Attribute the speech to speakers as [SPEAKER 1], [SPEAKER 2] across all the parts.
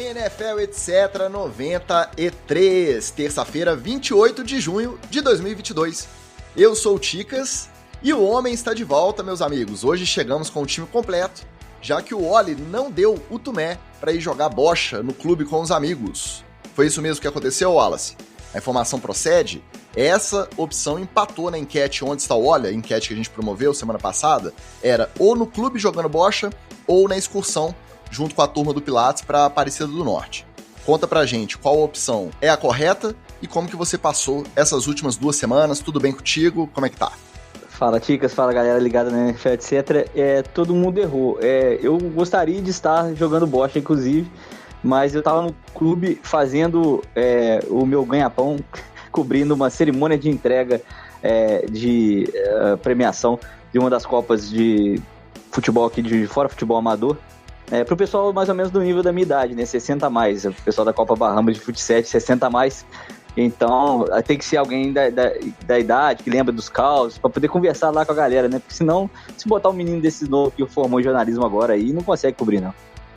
[SPEAKER 1] NFL etc 93, terça-feira 28 de junho de 2022. Eu sou o Ticas e o homem está de volta, meus amigos. Hoje chegamos com o time completo, já que o Oli não deu o Tumé para ir jogar bocha no clube com os amigos. Foi isso mesmo que aconteceu, Wallace? A informação procede? Essa opção empatou na enquete Onde Está o Oli, a enquete que a gente promoveu semana passada, era ou no clube jogando bocha ou na excursão junto com a turma do Pilates para Aparecida do Norte. Conta pra gente qual opção é a correta e como que você passou essas últimas 2 semanas, tudo bem contigo? Como é que tá?
[SPEAKER 2] Fala, Ticas, fala galera ligada na NFL, etc. Todo mundo errou. Eu gostaria de estar jogando bocha, inclusive, mas eu tava no clube fazendo o meu ganha-pão, cobrindo uma cerimônia de entrega de premiação de uma das copas de futebol aqui de fora, futebol amador. Pro pessoal mais ou menos do nível da minha idade, né? 60 a mais. O pessoal da Copa Bahamas de Futsal, 60 a mais. Então, tem que ser alguém da idade, que lembra dos causos, para poder conversar lá com a galera, né? Porque senão, se botar um menino desse novo que formou em jornalismo agora aí, não consegue cobrir, não.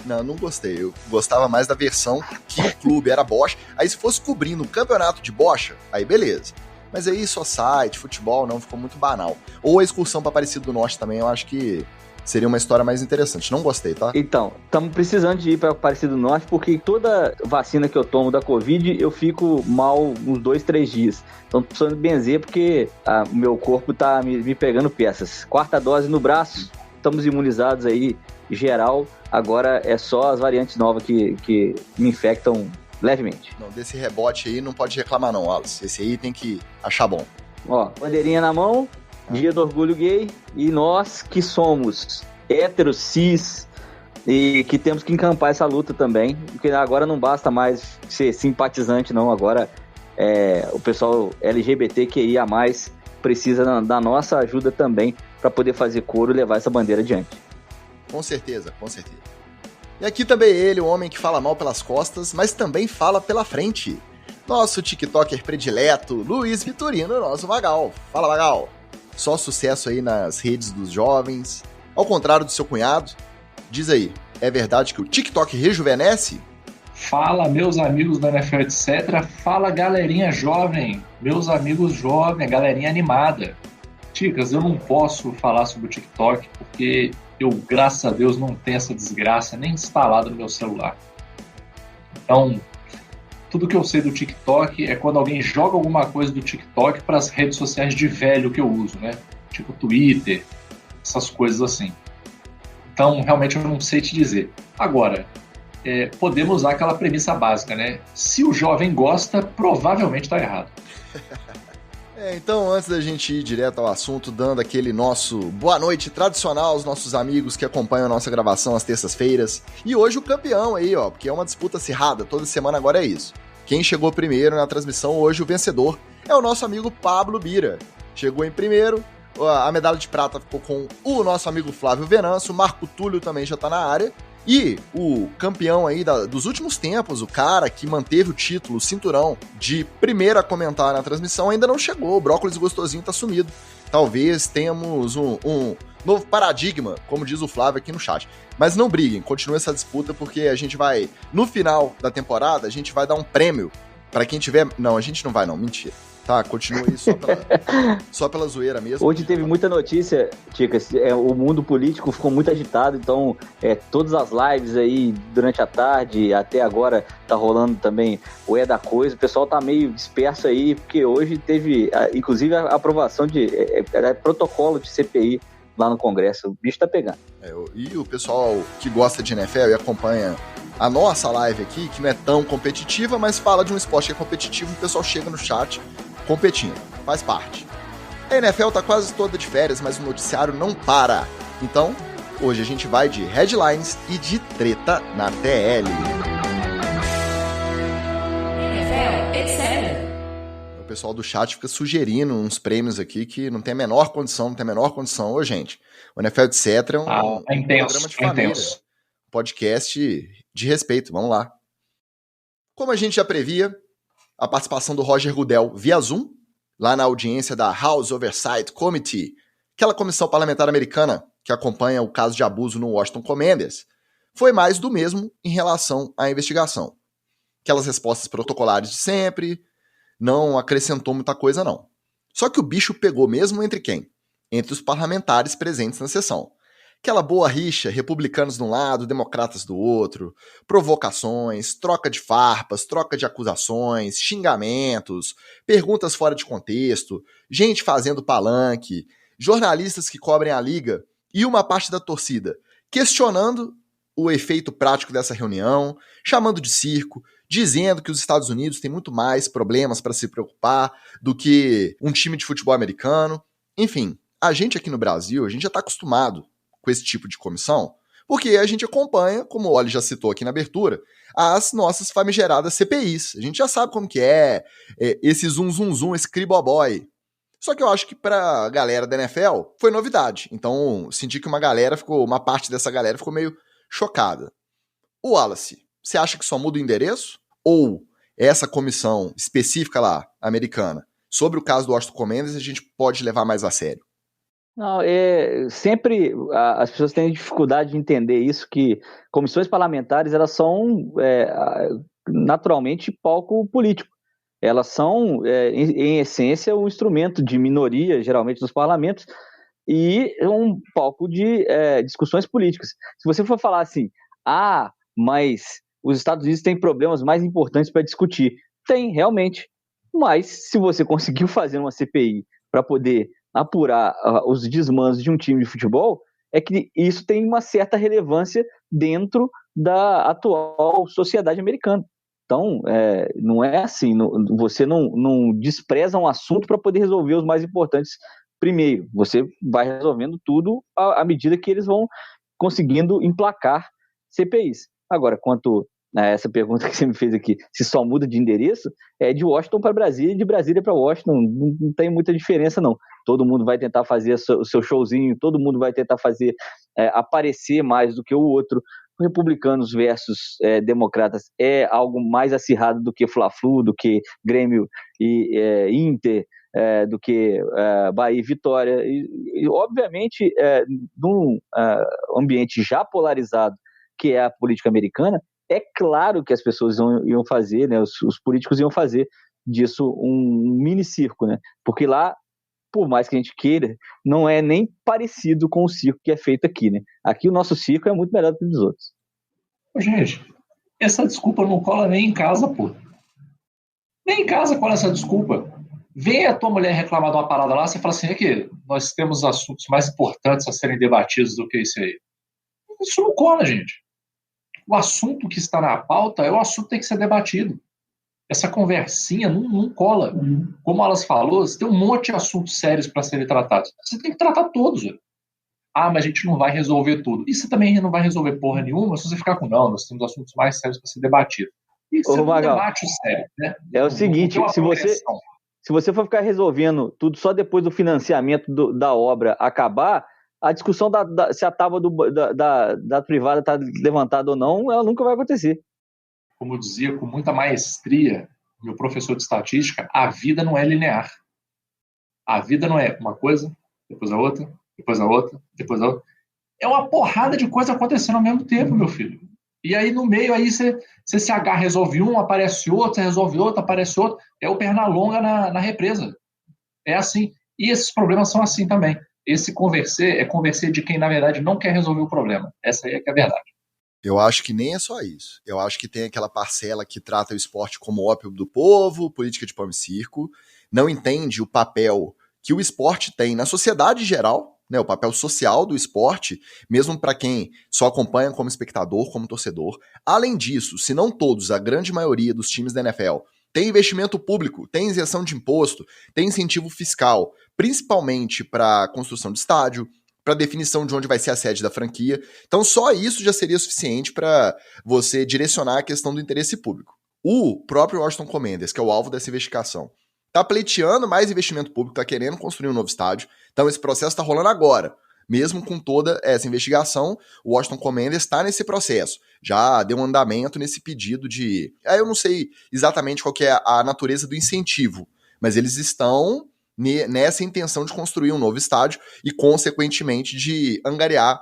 [SPEAKER 1] Não gostei. Eu gostava mais da versão que o clube era bocha. Aí se fosse cobrindo um campeonato de bocha, aí beleza. Mas aí só site, futebol, não, ficou muito banal. Ou a excursão para Aparecida do Norte também, eu acho que seria uma história mais interessante. Não gostei, tá?
[SPEAKER 2] Então, estamos precisando de ir para Aparecida do Norte, porque toda vacina que eu tomo da Covid, eu fico mal uns 2, 3 dias. Então, tô precisando benzer, porque o meu corpo tá me pegando peças. 4ª dose no braço, estamos imunizados aí, geral. Agora é só as variantes novas que me infectam levemente.
[SPEAKER 1] Não, desse rebote aí não pode reclamar não, Wallace. Esse aí tem que achar bom.
[SPEAKER 2] Ó, bandeirinha na mão, Dia do Orgulho Gay, e nós que somos héteros, cis, e que temos que encampar essa luta também, porque agora não basta mais ser simpatizante, não. Agora o pessoal LGBTQIA+, precisa da nossa ajuda também para poder fazer coro e levar essa bandeira adiante.
[SPEAKER 1] Com certeza, com certeza. E aqui também ele, o homem que fala mal pelas costas, mas também fala pela frente. Nosso TikToker predileto, Luiz Vitorino, nosso Magal. Fala, Magal. Só sucesso aí nas redes dos jovens. Ao contrário do seu cunhado, diz aí, é verdade que o TikTok rejuvenesce?
[SPEAKER 3] Fala, meus amigos da NFL, etc. Fala, galerinha jovem. Meus amigos jovens, galerinha animada. Ticas, eu não posso falar sobre o TikTok porque eu, graças a Deus, não tenho essa desgraça nem instalada no meu celular. Então, tudo que eu sei do TikTok é quando alguém joga alguma coisa do TikTok para as redes sociais de velho que eu uso, né? Tipo Twitter, essas coisas assim. Então, realmente, eu não sei te dizer. Agora, podemos usar aquela premissa básica, né? Se o jovem gosta, provavelmente está errado.
[SPEAKER 1] Então, antes da gente ir direto ao assunto, dando aquele nosso boa noite tradicional aos nossos amigos que acompanham a nossa gravação às terças-feiras. E hoje o campeão aí, ó, porque é uma disputa acirrada, toda semana agora é isso. Quem chegou primeiro na transmissão hoje, o vencedor, é o nosso amigo Pablo Bira. Chegou em primeiro, a medalha de prata ficou com o nosso amigo Flávio Venâncio, o Marco Túlio também já tá na área. E o campeão aí dos últimos tempos, o cara que manteve o título, o cinturão, de primeiro a comentar na transmissão, ainda não chegou. O Brócolis Gostosinho tá sumido. Talvez tenhamos um novo paradigma, como diz o Flávio aqui no chat. Mas não briguem, continue essa disputa, porque a gente vai, no final da temporada, a gente vai dar um prêmio pra quem tiver... Não, a gente não vai não, mentira. Tá, continua aí só pela zoeira mesmo.
[SPEAKER 2] Hoje teve muita notícia, Ticas, o mundo político ficou muito agitado, então todas as lives aí durante a tarde, até agora tá rolando também o da coisa, o pessoal tá meio disperso aí, porque hoje teve, inclusive, a aprovação de protocolo de CPI lá no Congresso, o bicho tá pegando.
[SPEAKER 1] E o pessoal que gosta de NFL e acompanha a nossa live aqui, que não é tão competitiva, mas fala de um esporte que é competitivo, o pessoal chega no chat competindo, faz parte. A NFL tá quase toda de férias, mas o noticiário não para. Então, hoje a gente vai de headlines e de treta na TL. NFL, etc. O pessoal do chat fica sugerindo uns prêmios aqui que não tem a menor condição. Ô, gente, o NFL, etc. é um programa de família. Podcast de respeito, vamos lá. Como a gente já previa, a participação do Roger Goodell via Zoom, lá na audiência da House Oversight Committee, aquela comissão parlamentar americana que acompanha o caso de abuso no Washington Commanders. foi mais do mesmo em relação à investigação. Aquelas respostas protocolares de sempre, não acrescentou muita coisa não. Só que o bicho pegou mesmo entre quem? Entre os parlamentares presentes na sessão. Aquela boa rixa, republicanos de um lado, democratas do outro, provocações, troca de farpas, troca de acusações, xingamentos, perguntas fora de contexto, gente fazendo palanque, jornalistas que cobrem a liga e uma parte da torcida questionando o efeito prático dessa reunião, chamando de circo, dizendo que os Estados Unidos têm muito mais problemas para se preocupar do que um time de futebol americano. Enfim, a gente aqui no Brasil, a gente já está acostumado com esse tipo de comissão, porque a gente acompanha, como o Oli já citou aqui na abertura, as nossas famigeradas CPIs. A gente já sabe como que é esse zum, esse criboboy. Só que eu acho que pra galera da NFL foi novidade. Então, senti que uma parte dessa galera ficou meio chocada. O Wallace, você acha que só muda o endereço? Ou essa comissão específica lá, americana, sobre o caso do Washington Commanders, a gente pode levar mais a sério?
[SPEAKER 2] Não, sempre as pessoas têm dificuldade de entender isso, que comissões parlamentares, elas são naturalmente palco político. Elas são, em essência, um instrumento de minoria, geralmente, nos parlamentos, e um palco de discussões políticas. Se você for falar assim, mas os Estados Unidos têm problemas mais importantes para discutir. Tem, realmente. Mas, se você conseguiu fazer uma CPI para poder apurar os desmandos de um time de futebol, é que isso tem uma certa relevância dentro da atual sociedade americana. Então, não é assim, você não despreza um assunto para poder resolver os mais importantes primeiro. Você vai resolvendo tudo à medida que eles vão conseguindo emplacar CPIs. Agora, quanto a essa pergunta que você me fez aqui, se só muda de endereço, é de Washington para Brasília e de Brasília para Washington, não tem muita diferença não. Todo mundo vai tentar fazer o seu showzinho, todo mundo vai tentar fazer aparecer mais do que o outro. Republicanos versus democratas é algo mais acirrado do que Fla-Flu, do que Grêmio e Inter, do que Bahia e Vitória. E obviamente, num ambiente já polarizado, que é a política americana, é claro que as pessoas iam fazer, né, os políticos iam fazer disso um mini circo, né? Porque lá, por mais que a gente queira, não é nem parecido com o circo que é feito aqui, né? Aqui o nosso circo é muito melhor do que o dos outros.
[SPEAKER 3] Gente, essa desculpa não cola nem em casa, pô. Nem em casa cola essa desculpa. Vem a tua mulher reclamar de uma parada lá, você fala assim, é que nós temos assuntos mais importantes a serem debatidos do que isso aí. Isso não cola, gente. O assunto que está na pauta é o assunto que tem que ser debatido. Essa conversinha não cola. Como elas falou, você tem um monte de assuntos sérios para serem tratados. Você tem que tratar todos. Velho. Mas a gente não vai resolver tudo. E você também não vai resolver porra nenhuma se você ficar com não, nós temos assuntos mais sérios para ser debatidos. E você não debate o sério. Né?
[SPEAKER 2] É o seguinte, se você for ficar resolvendo tudo só depois do financiamento da obra acabar, a discussão se a tábua da privada está levantada ou não, ela nunca vai acontecer.
[SPEAKER 3] Como dizia com muita maestria meu professor de estatística, a vida não é linear. A vida não é uma coisa, depois a outra, depois a outra, depois a outra. É uma porrada de coisa acontecendo ao mesmo tempo, meu filho. E aí no meio aí você se agarra, resolve um, aparece outro, você resolve outro, aparece outro. É o Pernalonga na represa. É assim. E esses problemas são assim também. Esse converser é converser de quem, na verdade, não quer resolver o problema. Essa aí é que é a verdade.
[SPEAKER 1] Eu acho que nem é só isso. Eu acho que tem aquela parcela que trata o esporte como ópio do povo, política de pão e circo, não entende o papel que o esporte tem na sociedade em geral, né, o papel social do esporte, mesmo para quem só acompanha como espectador, como torcedor. Além disso, se não todos, a grande maioria dos times da NFL tem investimento público, tem isenção de imposto, tem incentivo fiscal, principalmente para construção de estádio, para definição de onde vai ser a sede da franquia. Então só isso já seria suficiente para você direcionar a questão do interesse público. O próprio Washington Commanders, que é o alvo dessa investigação, está pleiteando mais investimento público, está querendo construir um novo estádio. Então esse processo está rolando agora. Mesmo com toda essa investigação, o Washington Commanders está nesse processo. Já deu um andamento nesse pedido de... eu não sei exatamente qual que é a natureza do incentivo, mas eles estão nessa intenção de construir um novo estádio e, consequentemente, de angariar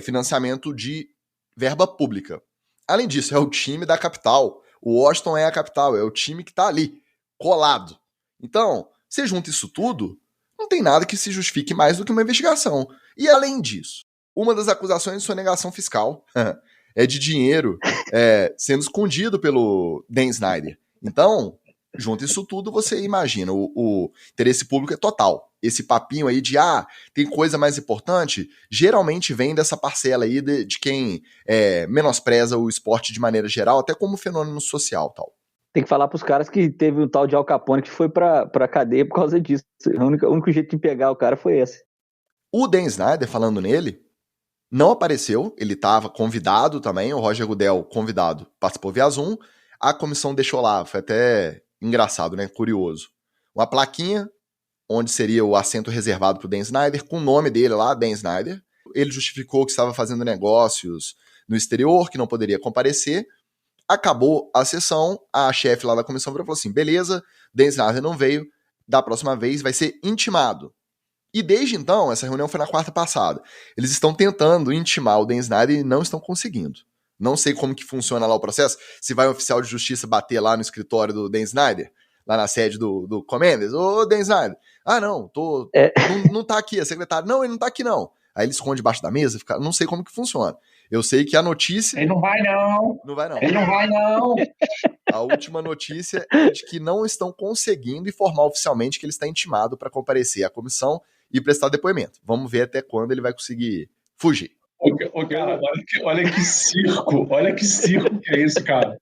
[SPEAKER 1] financiamento de verba pública. Além disso, é o time da capital. O Washington é a capital, é o time que tá ali, colado. Então, você junta isso tudo, não tem nada que se justifique mais do que uma investigação. E além disso, uma das acusações de sonegação fiscal é de dinheiro sendo escondido pelo Dan Snyder. Então, junto isso tudo, você imagina, o interesse público é total. Esse papinho aí de, tem coisa mais importante, geralmente vem dessa parcela aí de quem menospreza o esporte de maneira geral, até como fenômeno social tal.
[SPEAKER 2] Tem que falar pros caras que teve um tal de Al Capone que foi pra cadeia por causa disso. O único jeito de pegar o cara foi esse.
[SPEAKER 1] O Dan Snyder, falando nele, não apareceu, ele estava convidado também, o Roger Goodell, convidado, participou via Zoom, a comissão deixou lá, foi até engraçado, né, curioso. Uma plaquinha, onde seria o assento reservado para o Dan Snyder, com o nome dele lá, Dan Snyder. Ele justificou que estava fazendo negócios no exterior, que não poderia comparecer. Acabou a sessão, a chefe lá da comissão falou assim, beleza, Dan Snyder não veio, da próxima vez vai ser intimado. E desde então, essa reunião foi na quarta passada, eles estão tentando intimar o Dan Snyder e não estão conseguindo. Não sei como que funciona lá o processo, se vai um oficial de justiça bater lá no escritório do Dan Snyder, lá na sede do Commanders, ô Dan Snyder, não tá aqui, a secretária, não, ele não tá aqui não. Aí ele esconde debaixo da mesa, não sei como que funciona. Eu sei que a notícia...
[SPEAKER 3] Ele não vai não.
[SPEAKER 1] Não vai não.
[SPEAKER 3] Ele não vai não.
[SPEAKER 1] A última notícia é de que não estão conseguindo informar oficialmente que ele está intimado para comparecer à comissão e prestar depoimento. Vamos ver até quando ele vai conseguir fugir.
[SPEAKER 3] Cara, olha que circo que é isso, cara.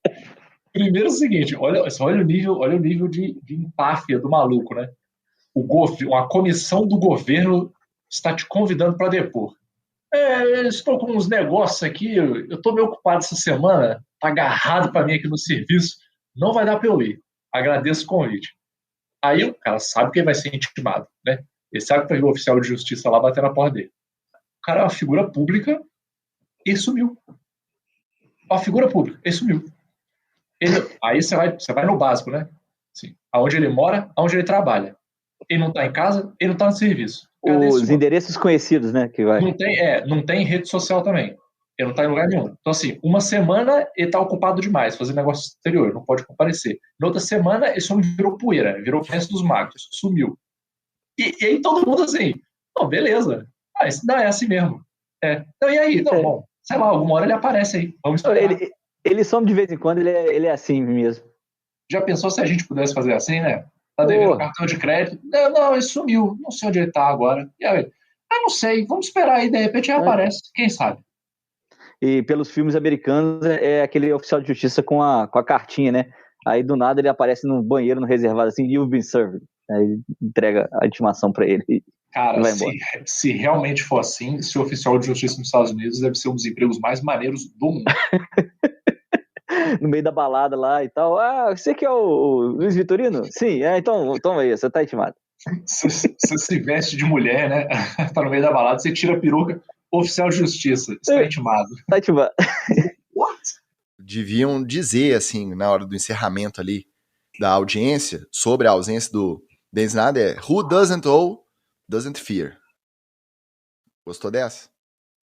[SPEAKER 3] Primeiro é o seguinte, olha o nível de empáfia do maluco, né? A comissão do governo está te convidando para depor. Estou com uns negócios aqui, eu estou meio ocupado essa semana, tá agarrado para mim aqui no serviço, não vai dar para eu ir. Agradeço o convite. Aí o cara sabe que ele vai ser intimado, né? Ele sabe que vai vir o oficial de justiça lá bater na porta dele. O cara é uma figura pública e sumiu. Uma figura pública e sumiu. Aí você vai no básico, né? Assim, aonde ele mora, aonde ele trabalha. Ele não está em casa, ele não está no serviço.
[SPEAKER 2] Os endereços conhecidos, né? Que vai.
[SPEAKER 3] Não tem rede social também. Ele não está em lugar nenhum. Então, assim, uma semana ele está ocupado demais, fazendo negócio exterior, não pode comparecer. Na outra semana, ele só virou poeira, virou resto dos magos, sumiu. E aí todo mundo assim, beleza. Isso não é assim mesmo. Então, e aí? Não, bom, sei lá, alguma hora ele aparece aí. Vamos esperar.
[SPEAKER 2] Ele some de vez em quando, ele é assim mesmo.
[SPEAKER 3] Já pensou se a gente pudesse fazer assim, né? Tá devendo cartão de crédito. Não, ele sumiu. Não sei onde ele tá agora. E aí? Não sei. Vamos esperar aí. De repente ele aparece. Quem sabe?
[SPEAKER 2] E pelos filmes americanos, é aquele oficial de justiça com a cartinha, né? Aí do nada ele aparece no banheiro, no reservado, assim, you've been served. Aí entrega a intimação pra ele.
[SPEAKER 3] Cara, se realmente for assim, ser oficial de justiça nos Estados Unidos deve ser um dos empregos mais maneiros do mundo.
[SPEAKER 2] No meio da balada lá e tal. Você que é o Luiz Vitorino? Sim, então toma aí, você tá intimado.
[SPEAKER 3] Você se veste de mulher, né? Tá no meio da balada, você tira a peruca, oficial de justiça, está intimado.
[SPEAKER 2] Tá intimado.
[SPEAKER 3] What?
[SPEAKER 1] Deviam dizer, assim, na hora do encerramento ali da audiência, sobre a ausência do Dan Snyder, who doesn't owe, doesn't fear. Gostou dessa?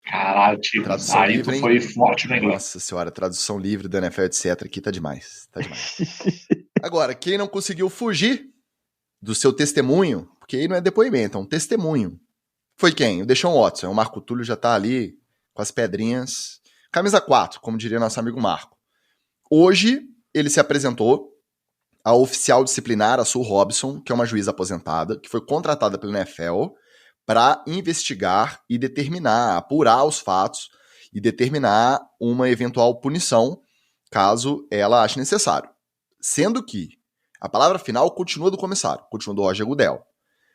[SPEAKER 3] Caralho, tipo, aí tu foi forte no inglês.
[SPEAKER 1] Nossa senhora, tradução livre do NFL, etc. Aqui tá demais. Tá demais. Agora, quem não conseguiu fugir do seu testemunho, porque aí não é depoimento, é um testemunho, foi quem? O Deshaun Watson. O Marco Túlio já tá ali com as pedrinhas. Camisa 4, como diria nosso amigo Marco. Hoje, ele se apresentou a oficial disciplinar, a Sue Robson, que é uma juíza aposentada, que foi contratada pelo NFL para investigar e determinar, apurar os fatos e determinar uma eventual punição, caso ela ache necessário. Sendo que a palavra final continua do comissário, continua do Roger Goodell.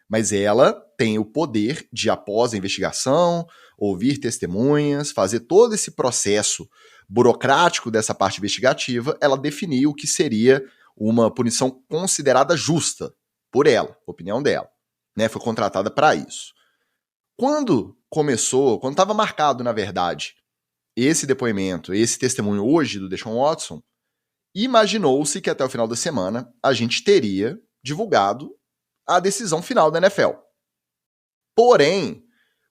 [SPEAKER 1] Mas ela tem o poder de, após a investigação, ouvir testemunhas, fazer todo esse processo burocrático dessa parte investigativa, ela definir o que seria uma punição considerada justa por ela, opinião dela. Né? Foi contratada para isso. Quando estava marcado, na verdade, esse depoimento, esse testemunho hoje do Deshaun Watson, imaginou-se que até o final da semana a gente teria divulgado a decisão final da NFL. Porém,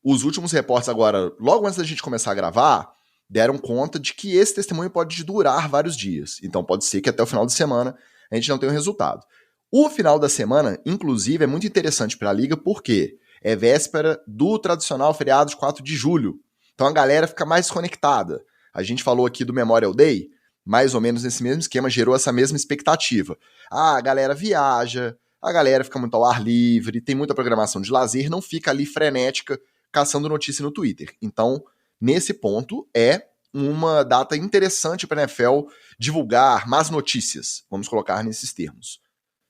[SPEAKER 1] os últimos reportes agora, logo antes da gente começar a gravar, deram conta de que esse testemunho pode durar vários dias. Então pode ser que até o final de semana a gente não tenha um resultado. O final da semana, inclusive, é muito interessante para a Liga porque é véspera do tradicional feriado de 4 de julho. Então a galera fica mais desconectada. A gente falou aqui do Memorial Day, mais ou menos nesse mesmo esquema, gerou essa mesma expectativa. A galera viaja, a galera fica muito ao ar livre, tem muita programação de lazer, não fica ali frenética caçando notícia no Twitter. Então, nesse ponto, é uma data interessante para a NFL divulgar más notícias, vamos colocar nesses termos.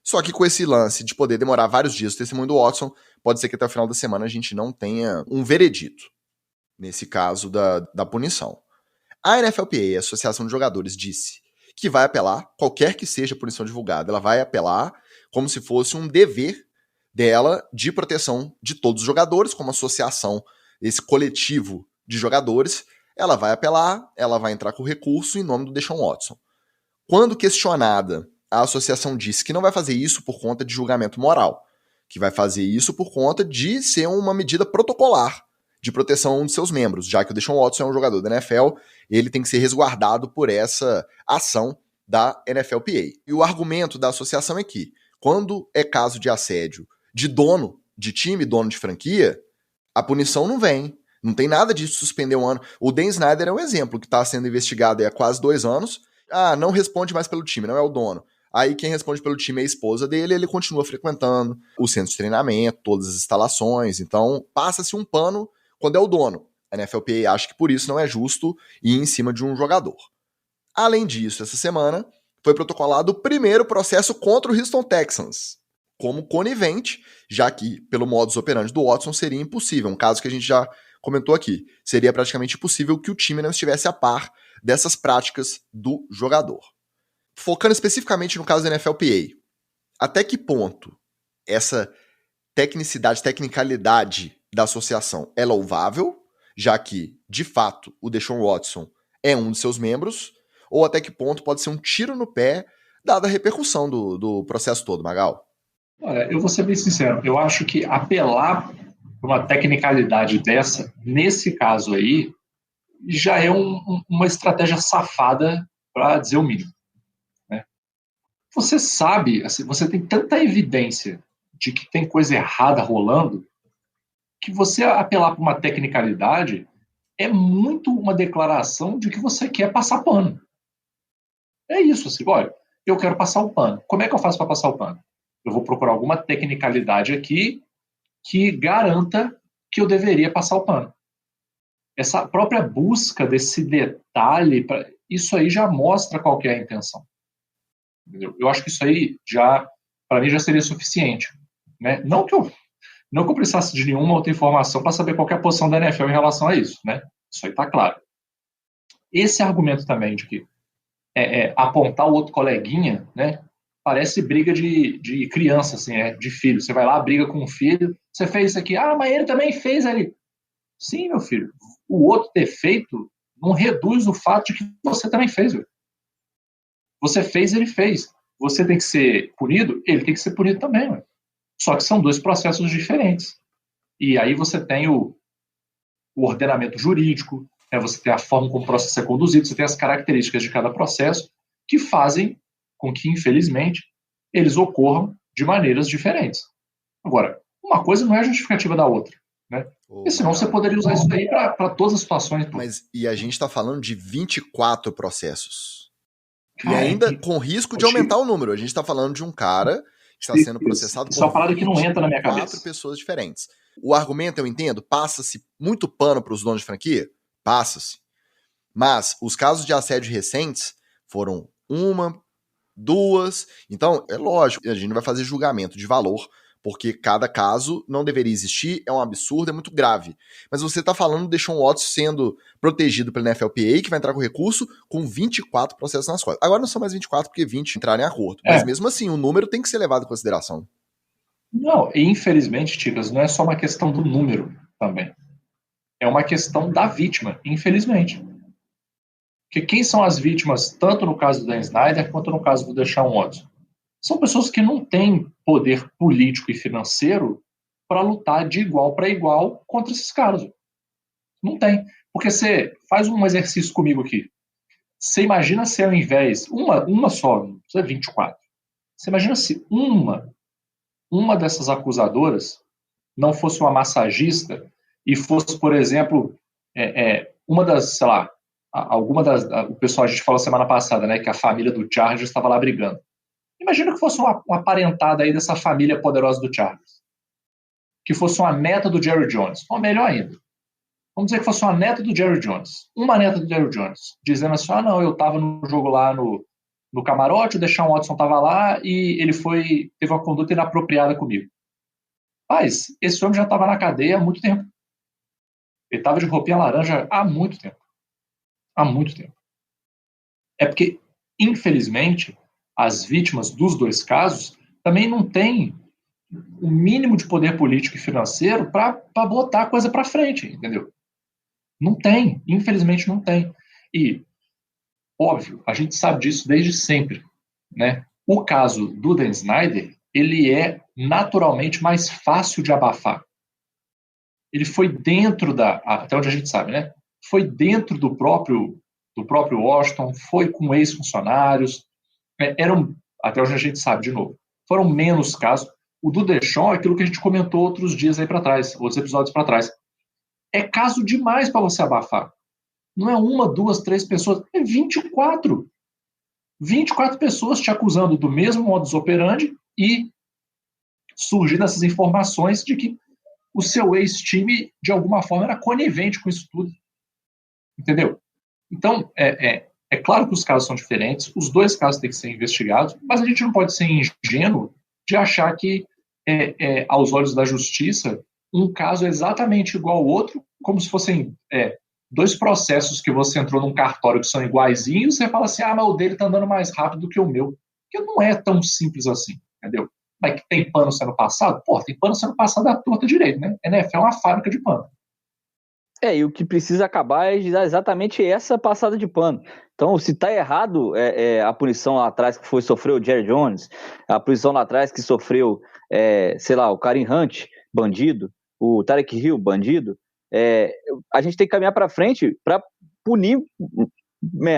[SPEAKER 1] Só que com esse lance de poder demorar vários dias o testemunho do Watson, pode ser que até o final da semana a gente não tenha um veredito, nesse caso da punição. A NFLPA, a Associação de Jogadores, disse que vai apelar, qualquer que seja a punição divulgada, ela vai apelar como se fosse um dever dela de proteção de todos os jogadores, como associação, esse coletivo de jogadores, ela vai apelar, ela vai entrar com recurso em nome do Deshaun Watson. Quando questionada, a associação disse que não vai fazer isso por conta de julgamento moral, que vai fazer isso por conta de ser uma medida protocolar de proteção a um de seus membros, já que o Deshaun Watson é um jogador da NFL, ele tem que ser resguardado por essa ação da NFLPA. E o argumento da associação é que, quando é caso de assédio de dono de time, dono de franquia, a punição não vem. Não tem nada de suspender um ano. O Dan Snyder é um exemplo que está sendo investigado há quase 2 anos. Não responde mais pelo time, não é o dono. Aí quem responde pelo time é a esposa dele, ele continua frequentando o centro de treinamento, todas as instalações. Então, passa-se um pano quando é o dono. A NFLPA acha que por isso não é justo ir em cima de um jogador. Além disso, essa semana foi protocolado o primeiro processo contra o Houston Texans, como conivente, já que, pelo modus operandi do Watson, seria impossível. Um caso que a gente já comentou aqui. Seria praticamente impossível que o time não estivesse a par dessas práticas do jogador. Focando especificamente no caso da NFLPA, até que ponto essa tecnicalidade da associação é louvável, já que, de fato, o Deshaun Watson é um de seus membros, ou até que ponto pode ser um tiro no pé, dada a repercussão do processo todo, Magal?
[SPEAKER 3] Olha, eu vou ser bem sincero, eu acho que apelar para uma tecnicalidade dessa, nesse caso aí, já é uma estratégia safada, para dizer o mínimo. Né? Você sabe, assim, você tem tanta evidência de que tem coisa errada rolando, que você apelar para uma tecnicalidade é muito uma declaração de que você quer passar pano. É isso, assim, olha, eu quero passar o pano. Como é que eu faço para passar o pano? Eu vou procurar alguma tecnicalidade aqui que garanta que eu deveria passar o pano. Essa própria busca desse detalhe, isso aí já mostra qual que é a intenção. Entendeu? Eu acho que isso aí, para mim, já seria suficiente. Né? Não que eu precisasse de nenhuma outra informação para saber qual é a posição da NFL em relação a isso. Né? Isso aí está claro. Esse argumento também de que apontar o outro coleguinha, né, parece briga de criança, assim, de filho. Você vai lá, briga com um filho, você fez isso aqui, mas ele também fez ali. Sim, meu filho, o outro ter feito não reduz o fato de que você também fez. Viu? Você fez, ele fez. Você tem que ser punido, ele tem que ser punido também. Viu? Só que são 2 processos diferentes. E aí você tem o ordenamento jurídico, você tem a forma como o processo é conduzido, você tem as características de cada processo que fazem com que, infelizmente, eles ocorram de maneiras diferentes. Agora, uma coisa não é justificativa da outra. Né? Porque senão você poderia usar isso aí para todas as situações.
[SPEAKER 1] E a gente está falando de 24 processos. E ainda com risco de aumentar o número. A gente está falando de um cara que está sendo processado
[SPEAKER 3] por 24
[SPEAKER 1] pessoas diferentes. O argumento, eu entendo, passa-se muito pano para os donos de franquia? Passa-se. Mas os casos de assédio recentes foram 1, 2. Então, é lógico, a gente não vai fazer julgamento de valor, porque cada caso não deveria existir, é um absurdo, é muito grave. Mas você está falando do Deshaun Watson sendo protegido pela NFLPA, que vai entrar com recurso, com 24 processos nas costas. Agora não são mais 24, porque 20 entraram em acordo. Mas mesmo assim, o número tem que ser levado em consideração.
[SPEAKER 3] Não, e infelizmente, Ticas, não é só uma questão do número também. É uma questão da vítima, infelizmente. Porque quem são as vítimas, tanto no caso do Dan Snyder, quanto no caso do Deshaun Watson? São pessoas que não têm poder político e financeiro para lutar de igual para igual contra esses caras. Não tem. Porque você faz um exercício comigo aqui. Você imagina se ao invés, uma só, não precisa 24. Você imagina se uma dessas acusadoras não fosse uma massagista e fosse, por exemplo, uma das, sei lá, alguma das. O pessoal, a gente falou semana passada, né, que a família do Charles estava lá brigando. Imagina que fosse uma parentada aí dessa família poderosa do Charles. Que fosse uma neta do Jerry Jones. Ou melhor ainda. Vamos dizer que fosse uma neta do Jerry Jones. Uma neta do Jerry Jones. Dizendo assim, não, eu estava no jogo lá no camarote, o Deshaun Watson estava lá e ele teve uma conduta inapropriada comigo. Mas esse homem já estava na cadeia há muito tempo. Ele estava de roupinha laranja há muito tempo. Há muito tempo. É porque, infelizmente, as vítimas dos dois casos também não têm o mínimo de poder político e financeiro para botar a coisa para frente, entendeu? Não tem, infelizmente não tem. E, óbvio, a gente sabe disso desde sempre, né? O caso do Dan Snyder, ele é naturalmente mais fácil de abafar. Ele foi dentro até onde a gente sabe, né? Foi dentro do próprio Washington, foi com ex-funcionários, eram, até onde a gente sabe, de novo, foram menos casos. O do Deshaun é aquilo que a gente comentou outros dias aí para trás, outros episódios para trás. É caso demais para você abafar. Não é uma, duas, três pessoas, é 24. 24 pessoas te acusando do mesmo modus operandi e surgindo essas informações de que o seu ex-time, de alguma forma, era conivente com isso tudo. Entendeu? Então, é claro que os casos são diferentes, os dois casos têm que ser investigados, mas a gente não pode ser ingênuo de achar que, aos olhos da justiça, um caso é exatamente igual ao outro, como se fossem dois processos que você entrou num cartório que são iguaizinhos, você fala assim, mas o dele está andando mais rápido do que o meu. Porque não é tão simples assim, entendeu? Mas que tem pano sendo passado? Pô, tem pano sendo passado à torta direito, né? A NFL é uma fábrica de pano.
[SPEAKER 2] E o que precisa acabar é exatamente essa passada de pano. Então, se está errado a punição lá atrás que sofreu o Jerry Jones, a punição lá atrás que sofreu, sei lá, o Kareem Hunt, bandido, o Tyreek Hill, bandido, a gente tem que caminhar para frente para punir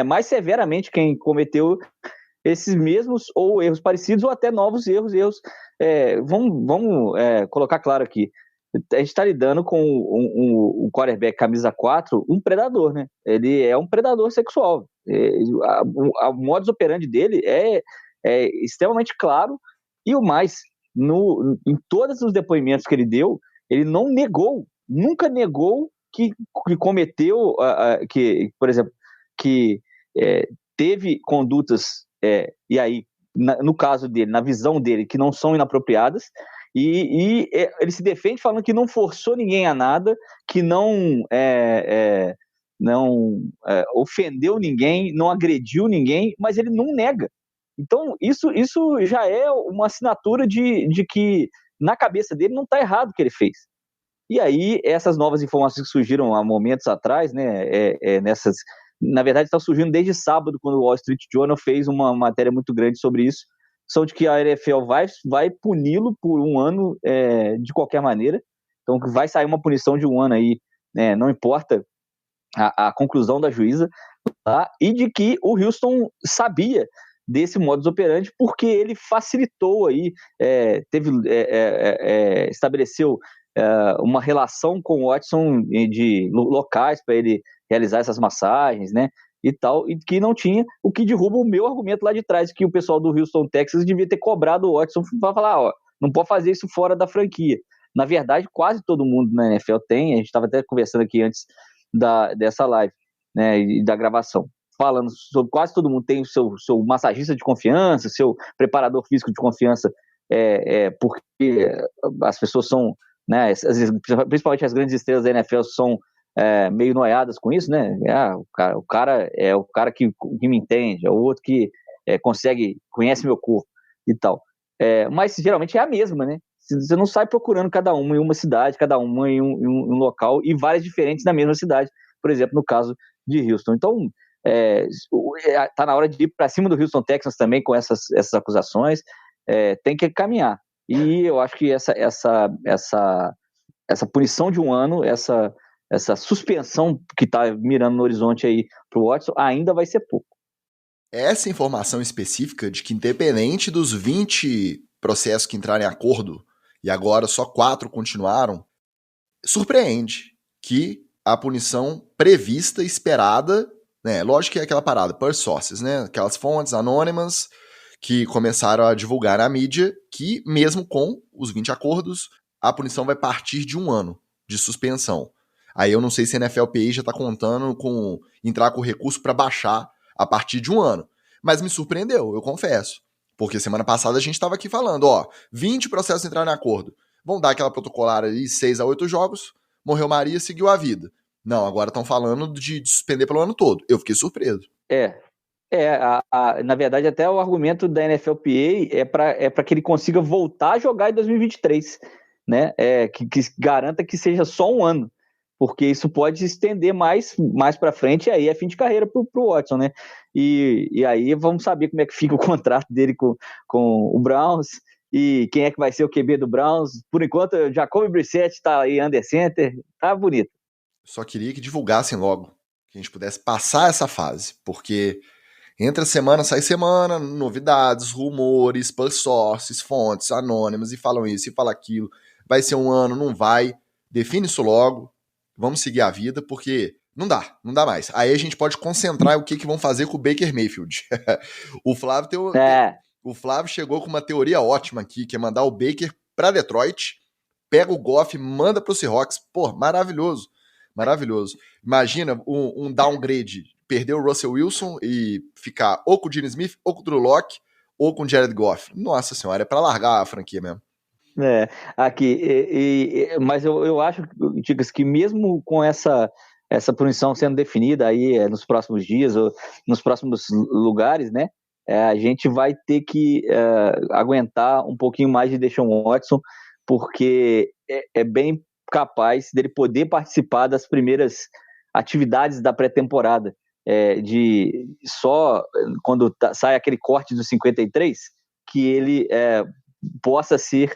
[SPEAKER 2] mais severamente quem cometeu esses mesmos ou erros parecidos ou até novos erros. Vamos colocar claro aqui. A gente está lidando com um quarterback camisa 4, um predador, né? Ele é um predador sexual. O modus operandi dele é extremamente claro. E o mais, em todos os depoimentos que ele deu, ele não negou, nunca negou que cometeu, por exemplo, que teve condutas, e aí, no caso dele, na visão dele, que não são inapropriadas. E ele se defende falando que não forçou ninguém a nada, que não ofendeu ninguém, não agrediu ninguém, mas ele não nega. Então, isso já é uma assinatura de que na cabeça dele não está errado o que ele fez. E aí, essas novas informações que surgiram há momentos atrás, né, na verdade, estão surgindo desde sábado, quando o Wall Street Journal fez uma matéria muito grande sobre isso, são de que a NFL vai puni-lo por um ano de qualquer maneira. Então, vai sair uma punição de um ano aí, não importa a conclusão da juíza, tá? E de que o Houston sabia desse modus operandi porque ele facilitou aí, estabeleceu uma relação com o Watson de locais para ele realizar essas massagens, né? E tal, e que não tinha, o que derruba o meu argumento lá de trás, que o pessoal do Houston, Texas, devia ter cobrado o Watson para falar, não pode fazer isso fora da franquia. Na verdade, quase todo mundo na NFL tem, a gente estava até conversando aqui antes dessa live, né, e da gravação, falando sobre quase todo mundo tem o seu massagista de confiança, seu preparador físico de confiança, porque as pessoas são, né, principalmente as grandes estrelas da NFL são meio noiadas com isso, né? O cara é o cara que me entende, é o outro que conhece meu corpo e tal. Mas geralmente é a mesma, né? Você não sai procurando cada uma em uma cidade, cada uma em um local e várias diferentes na mesma cidade, por exemplo, no caso de Houston. Então, tá na hora de ir para cima do Houston Texans também com essas acusações, tem que caminhar. E eu acho que essa punição de um ano, essa essa suspensão que está mirando no horizonte aí para o Watson, ainda vai ser pouco.
[SPEAKER 1] Essa informação específica de que, independente dos 20 processos que entraram em acordo, e agora só 4 continuaram, surpreende que a punição prevista, esperada, né, lógico que é aquela parada, per sources, né, aquelas fontes anônimas que começaram a divulgar na mídia que, mesmo com os 20 acordos, a punição vai partir de 1 ano de suspensão. Aí eu não sei se a NFLPA já está contando com entrar com recurso para baixar a partir de 1 ano. Mas me surpreendeu, eu confesso. Porque semana passada a gente estava aqui falando, 20 processos entraram em acordo. Vão dar aquela protocolar ali, 6 a 8 jogos, morreu Maria, seguiu a vida. Não, agora estão falando de suspender pelo ano todo. Eu fiquei surpreso.
[SPEAKER 2] Na verdade, até o argumento da NFLPA é para que ele consiga voltar a jogar em 2023, né? Que garanta que seja só 1 ano, porque isso pode se estender mais para frente, e aí é fim de carreira pro Watson, né? E aí vamos saber como é que fica o contrato dele com o Browns, e quem é que vai ser o QB do Browns. Por enquanto, o Jacoby Brissett está aí under center, tá bonito.
[SPEAKER 1] Só queria que divulgassem logo, que a gente pudesse passar essa fase, porque entra semana, sai semana, novidades, rumores, sources, fontes anônimas, e falam isso, e falam aquilo. Vai ser 1 ano, não vai. Define isso logo. Vamos seguir a vida, porque não dá mais. Aí a gente pode concentrar o que vão fazer com o Baker Mayfield. O Flávio chegou com uma teoria ótima aqui, que é mandar o Baker para Detroit, pega o Goff, manda pro Seahawks. Pô, maravilhoso. Maravilhoso. Imagina um downgrade, perder o Russell Wilson e ficar ou com o Gene Smith, ou com o Drew Lock, ou com o Jared Goff. Nossa senhora, é pra largar a franquia mesmo.
[SPEAKER 2] Mas eu acho, Ticas, que mesmo com essa punição sendo definida aí nos próximos dias ou nos próximos lugares, né, a gente vai ter que aguentar um pouquinho mais de Deshaun Watson, porque é bem capaz dele poder participar das primeiras atividades da pré-temporada, de só quando sai aquele corte dos 53, que ele possa ser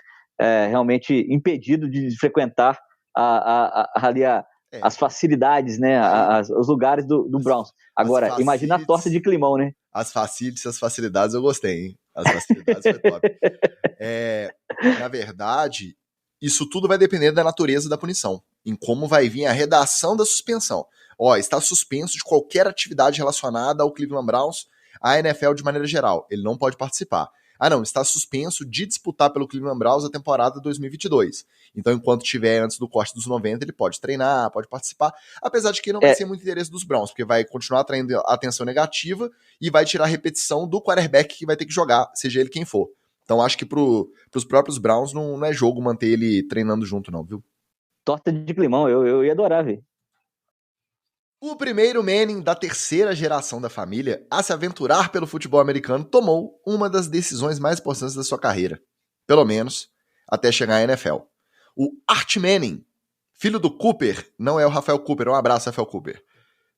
[SPEAKER 2] realmente impedido de frequentar as facilidades, né, os lugares do Browns. Agora, imagina a torta de climão, né?
[SPEAKER 1] As facilidades eu gostei, hein? As facilidades foi top. Na verdade, isso tudo vai depender da natureza da punição, em como vai vir a redação da suspensão. Está suspenso de qualquer atividade relacionada ao Cleveland Browns, à NFL de maneira geral. Ele não pode participar. Não, está suspenso de disputar pelo Cleveland Browns a temporada 2022. Então, enquanto tiver antes do corte dos 90, ele pode treinar, pode participar, apesar de que não vai ser muito interesse dos Browns, porque vai continuar atraindo atenção negativa e vai tirar a repetição do quarterback que vai ter que jogar, seja ele quem for. Então, acho que pros próprios Browns não é jogo manter ele treinando junto, não, viu?
[SPEAKER 2] Torta de climão, eu ia adorar, ver.
[SPEAKER 1] O primeiro Manning da terceira geração da família a se aventurar pelo futebol americano tomou uma das decisões mais importantes da sua carreira, pelo menos até chegar à NFL. O Art Manning, filho do Cooper, não é o Rafael Cooper, um abraço, Rafael Cooper.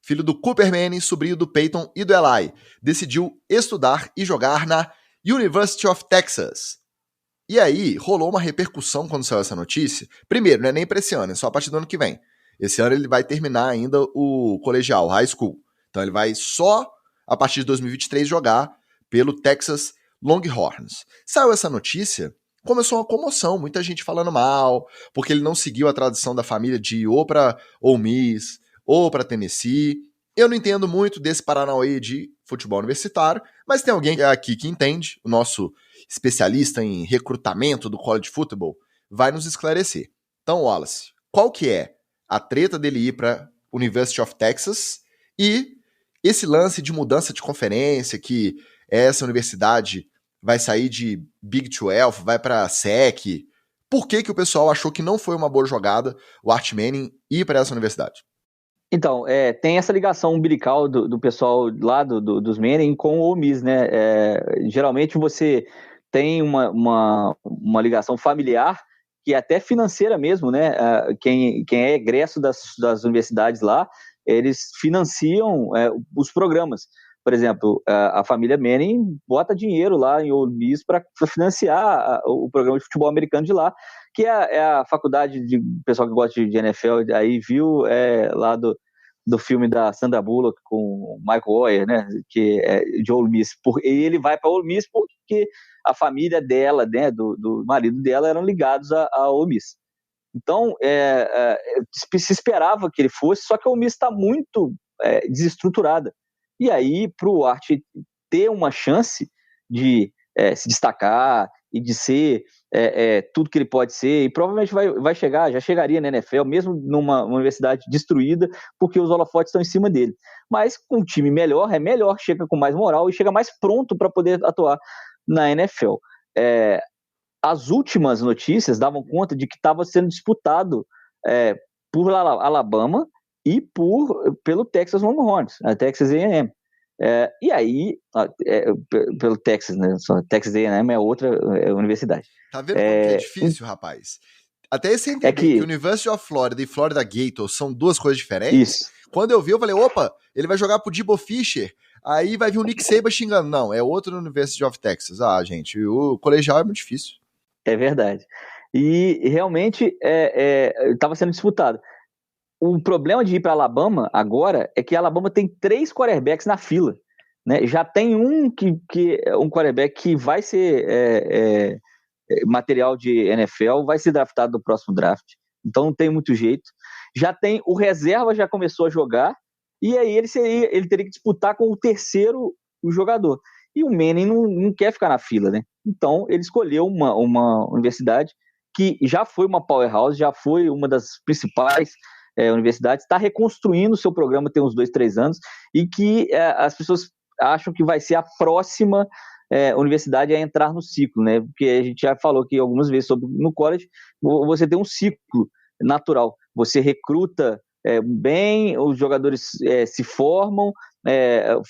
[SPEAKER 1] Filho do Cooper Manning, sobrinho do Peyton e do Eli, decidiu estudar e jogar na University of Texas. E aí, rolou uma repercussão quando saiu essa notícia. Primeiro, não é nem para esse ano, é só a partir do ano que vem. Esse ano ele vai terminar ainda o colegial, high school. Então ele vai só, a partir de 2023, jogar pelo Texas Longhorns. Saiu essa notícia, começou uma comoção, muita gente falando mal, porque ele não seguiu a tradição da família de ir ou para Ole Miss, ou para Tennessee. Eu não entendo muito desse Paranauê de futebol universitário, mas tem alguém aqui que entende, o nosso especialista em recrutamento do college football, vai nos esclarecer. Então, Wallace, qual que é a treta dele ir para University of Texas e esse lance de mudança de conferência, que essa universidade vai sair de Big 12, vai para SEC? Por que o pessoal achou que não foi uma boa jogada o Art Manning ir para essa universidade?
[SPEAKER 2] Então, tem essa ligação umbilical do pessoal lá dos Manning com o Ole Miss, né? Geralmente você tem uma ligação familiar, que é até financeira mesmo, né? Quem é egresso das universidades lá, eles financiam os programas. Por exemplo, a família Manning bota dinheiro lá em Ole Miss para financiar o programa de futebol americano de lá, que é a faculdade de pessoal que gosta de NFL, aí viu lá do filme da Sandra Bullock com o Michael Oher, né, que é de Ole Miss. E ele vai para Ole Miss porque a família dela, né, do marido dela, eram ligados a Ole Miss. Então, se esperava que ele fosse, só que a Ole Miss está muito desestruturada. E aí, para o Art ter uma chance de se destacar e de ser tudo que ele pode ser, e provavelmente vai chegar, já chegaria na NFL, mesmo numa universidade destruída, porque os holofotes estão em cima dele. Mas com um time melhor, chega com mais moral e chega mais pronto para poder atuar na NFL. As últimas notícias davam conta de que estava sendo disputado por Alabama e pelo Texas Longhorns, a Texas A&M. E aí, pelo Texas, né? Texas A&M é outra universidade.
[SPEAKER 1] Tá vendo como que é difícil, rapaz? Até você entender que University of Florida e Florida Gators são duas coisas diferentes. Isso. Quando eu vi, eu falei, opa, ele vai jogar pro Debo Fisher, aí vai vir o Nick Saban xingando. Não, é outro University of Texas. Ah, gente, o colegial é muito difícil.
[SPEAKER 2] É verdade. E realmente estava sendo disputado. O problema de ir para Alabama agora é que a Alabama tem 3 quarterbacks na fila, né? Já tem um quarterback que vai ser material de NFL, vai ser draftado no próximo draft, então não tem muito jeito. Já tem o reserva, já começou a jogar, e aí ele teria que disputar com o terceiro jogador. E o Manning não quer ficar na fila, né? Então ele escolheu uma universidade que já foi uma powerhouse, já foi uma das principais universidades, está reconstruindo o seu programa tem uns 2-3 anos, e que as pessoas acham que vai ser a próxima universidade a entrar no ciclo, né? Porque a gente já falou aqui algumas vezes sobre no college, você tem um ciclo natural, você recruta bem, os jogadores se formam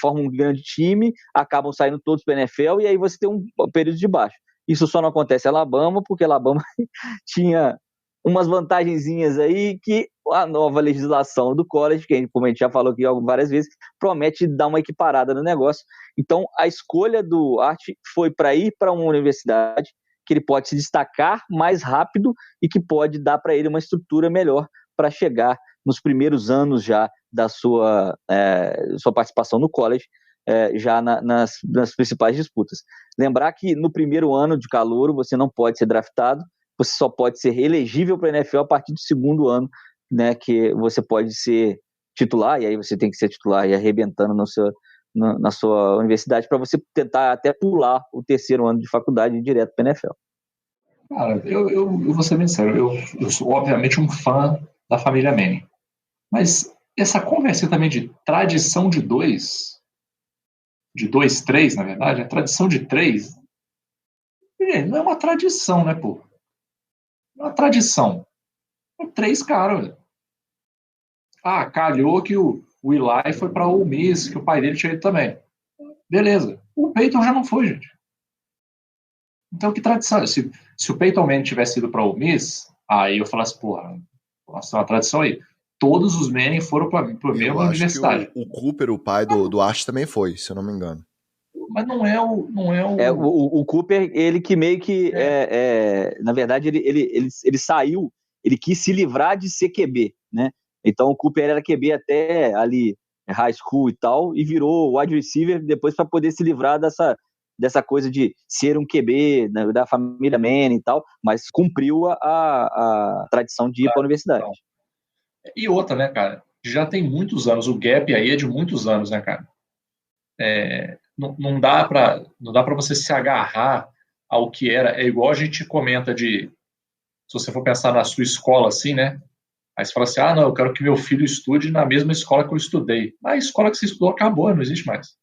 [SPEAKER 2] um grande time, acabam saindo todos para a NFL, e aí você tem um período de baixo. Isso só não acontece em Alabama, porque Alabama tinha umas vantagenzinhas aí que a nova legislação do college, que como a gente já falou aqui várias vezes, promete dar uma equiparada no negócio. Então, a escolha do Art foi para ir para uma universidade que ele pode se destacar mais rápido e que pode dar para ele uma estrutura melhor para chegar nos primeiros anos já da sua participação no college, já nas principais disputas. Lembrar que no primeiro ano de calouro você não pode ser draftado, você só pode ser elegível para a NFL a partir do segundo ano, né, que você pode ser titular, e aí você tem que ser titular e arrebentando na sua universidade para você tentar até pular o terceiro ano de faculdade e ir direto para a NFL.
[SPEAKER 3] Cara, eu vou ser bem sério, eu sou obviamente um fã da família Manning, mas essa conversa também de tradição de 2-3, na verdade, a tradição de 3, não é uma tradição, né, pô? Uma tradição. 3 caras, velho. Calhou que o Eli foi para Ole Miss, que o pai dele tinha ido também. Beleza. O Peyton já não foi, gente. Então, que tradição? Se o Peyton Manning tivesse ido para Ole Miss, aí eu falasse, porra, nossa, uma tradição aí. Todos os Manning foram para a mesma universidade.
[SPEAKER 1] O Cooper, o pai do Art, também foi, se eu não me engano.
[SPEAKER 3] Mas não é o...
[SPEAKER 2] O Cooper, ele que meio que... na verdade, ele saiu, ele quis se livrar de ser QB, né? Então, o Cooper era QB até ali, high school e tal, e virou wide receiver depois para poder se livrar dessa coisa de ser um QB, né, da família Manning e tal, mas cumpriu a tradição de ir para a universidade.
[SPEAKER 3] E outra, né, cara? Já tem muitos anos, o gap aí é de muitos anos, né, cara? Não dá para você se agarrar ao que era. É igual a gente comenta se você for pensar na sua escola assim, né? Aí você fala assim, não, eu quero que meu filho estude na mesma escola que eu estudei. Mas a escola que você estudou acabou, não existe mais.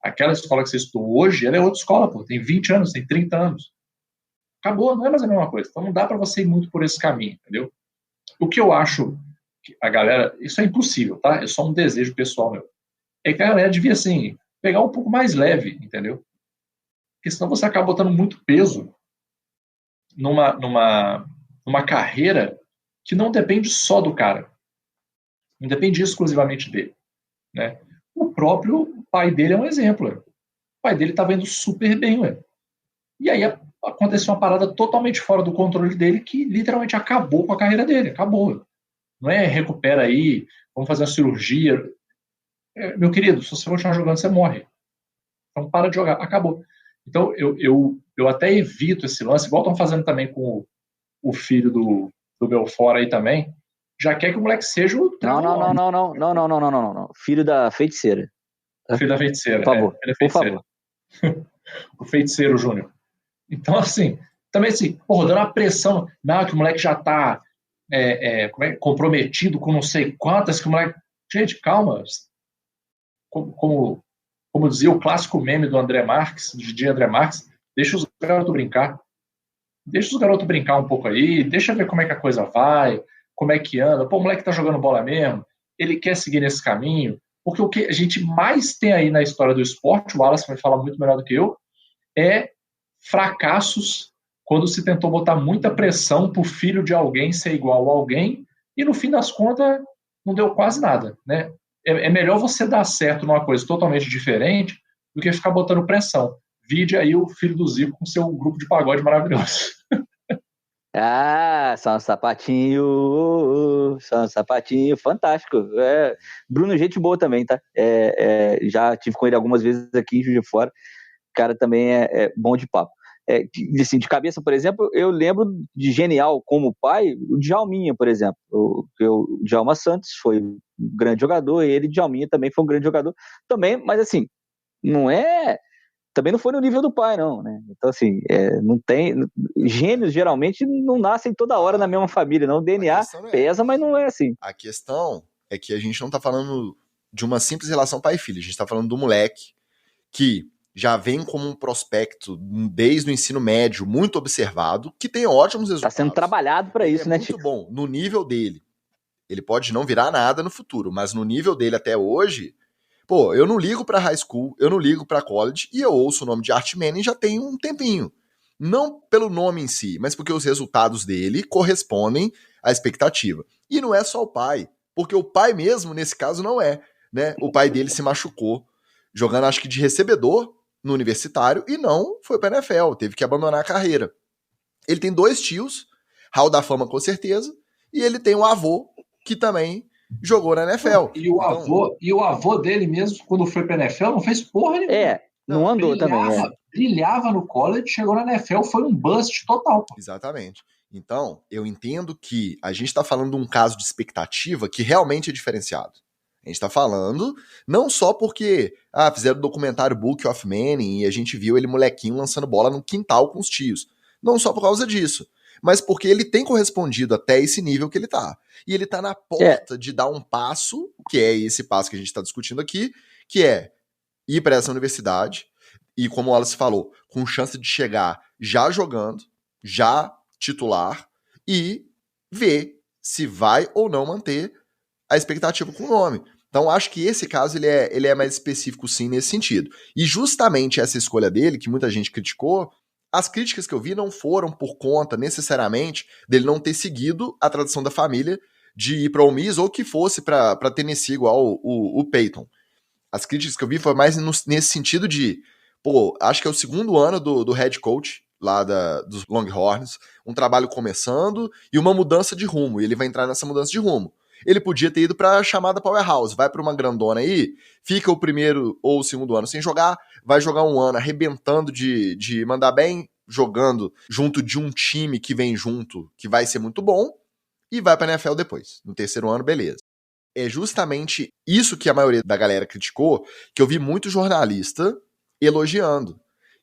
[SPEAKER 3] Aquela escola que você estudou hoje, ela é outra escola, pô. Tem 20 anos, tem 30 anos. Acabou, não é mais a mesma coisa. Então não dá para você ir muito por esse caminho, entendeu? O que eu acho que a galera... Isso é impossível, tá? É só um desejo pessoal meu. É que a galera devia, assim, pegar um pouco mais leve, entendeu? Porque senão você acaba botando muito peso numa carreira que não depende só do cara. Não depende exclusivamente dele, né? O próprio pai dele é um exemplo. O pai dele estava indo super bem, ué. E aí aconteceu uma parada totalmente fora do controle dele que literalmente acabou com a carreira dele, acabou. Não é recupera aí, vamos fazer uma cirurgia. Meu querido, se você continuar jogando, você morre. Então para de jogar, acabou. Então eu até evito esse lance, igual estão fazendo também com o filho do Belfort aí também, já quer que o moleque seja o
[SPEAKER 2] Não. Filho da feiticeira.
[SPEAKER 3] O filho da feiticeira.
[SPEAKER 2] Por favor,
[SPEAKER 3] ele é
[SPEAKER 2] por
[SPEAKER 3] feiticeiro.
[SPEAKER 2] favor.
[SPEAKER 3] O feiticeiro Júnior. Então, assim, também assim, porra, dando uma pressão, não, que o moleque já tá comprometido com não sei quantas, que o moleque... Gente, calma. Como dizia o clássico meme do André Marques, de André Marques, deixa os garotos brincar. Deixa os garotos brincar um pouco aí, deixa ver como é que a coisa vai, como é que anda. Pô, o moleque tá jogando bola mesmo, ele quer seguir nesse caminho. Porque o que a gente mais tem aí na história do esporte, o Wallace vai falar muito melhor do que eu, é fracassos quando se tentou botar muita pressão pro filho de alguém ser igual a alguém e no fim das contas não deu quase nada, né? É melhor você dar certo numa coisa totalmente diferente do que ficar botando pressão. Vide aí o filho do Zico com seu grupo de pagode maravilhoso.
[SPEAKER 2] Ah, só um sapatinho, fantástico. Bruno, gente boa também, tá? Já tive com ele algumas vezes aqui em Juiz de Fora. O cara também é bom de papo. Assim, de cabeça, por exemplo, eu lembro de genial como pai, o Djalminha, por exemplo. O Djalma Santos foi um grande jogador, e ele, Djalminha, também foi um grande jogador também, mas assim, também não foi no nível do pai, não, né? Então, assim, não tem... Gênios, geralmente, não nascem toda hora na mesma família, não. O DNA pesa, mas não é assim.
[SPEAKER 1] A questão é que a gente não tá falando de uma simples relação pai e filho. A gente tá falando do moleque que já vem como um prospecto desde o ensino médio, muito observado, que tem ótimos resultados.
[SPEAKER 2] Tá sendo trabalhado para isso, né,
[SPEAKER 1] Muito bom, no nível dele. Ele pode não virar nada no futuro, mas no nível dele até hoje... Pô, eu não ligo pra high school, eu não ligo pra college, e eu ouço o nome de Arch Manning já tem um tempinho. Não pelo nome em si, mas porque os resultados dele correspondem à expectativa. E não é só o pai, porque o pai mesmo, nesse caso, não é, né? O pai dele se machucou, jogando acho que de recebedor no universitário, e não foi pra NFL, teve que abandonar a carreira. Ele tem 2 tios, Hall da Fama com certeza, e ele tem um avô que também jogou na NFL.
[SPEAKER 3] E o avô dele mesmo, quando foi pra NFL, não fez porra nenhuma.
[SPEAKER 2] Não andou também.
[SPEAKER 3] Brilhava no college, chegou na NFL, foi um bust total.
[SPEAKER 1] Exatamente. Então, eu entendo que a gente tá falando de um caso de expectativa que realmente é diferenciado. A gente tá falando não só porque fizeram o documentário Book of Manning e a gente viu ele molequinho lançando bola no quintal com os tios. Não só por causa disso, mas porque ele tem correspondido até esse nível que ele tá. E ele tá na porta de dar um passo, que é esse passo que a gente tá discutindo aqui, que é ir para essa universidade e, como o Wallace falou, com chance de chegar já jogando, já titular, e ver se vai ou não manter a expectativa com o nome. Então, acho que esse caso ele é mais específico, sim, nesse sentido. E justamente essa escolha dele, que muita gente criticou, as críticas que eu vi não foram por conta, necessariamente, dele não ter seguido a tradição da família de ir para o Ole Miss ou que fosse para Tennessee igual o Peyton. As críticas que eu vi foi mais nesse sentido de, acho que é o segundo ano do head coach lá dos Longhorns, um trabalho começando e uma mudança de rumo, e ele vai entrar nessa mudança de rumo. Ele podia ter ido para a chamada Powerhouse, vai para uma grandona aí, fica o primeiro ou o segundo ano sem jogar, vai jogar um ano arrebentando de mandar bem, jogando junto de um time que vem junto, que vai ser muito bom, e vai para a NFL depois. No terceiro ano, beleza. É justamente isso que a maioria da galera criticou, que eu vi muito jornalista elogiando.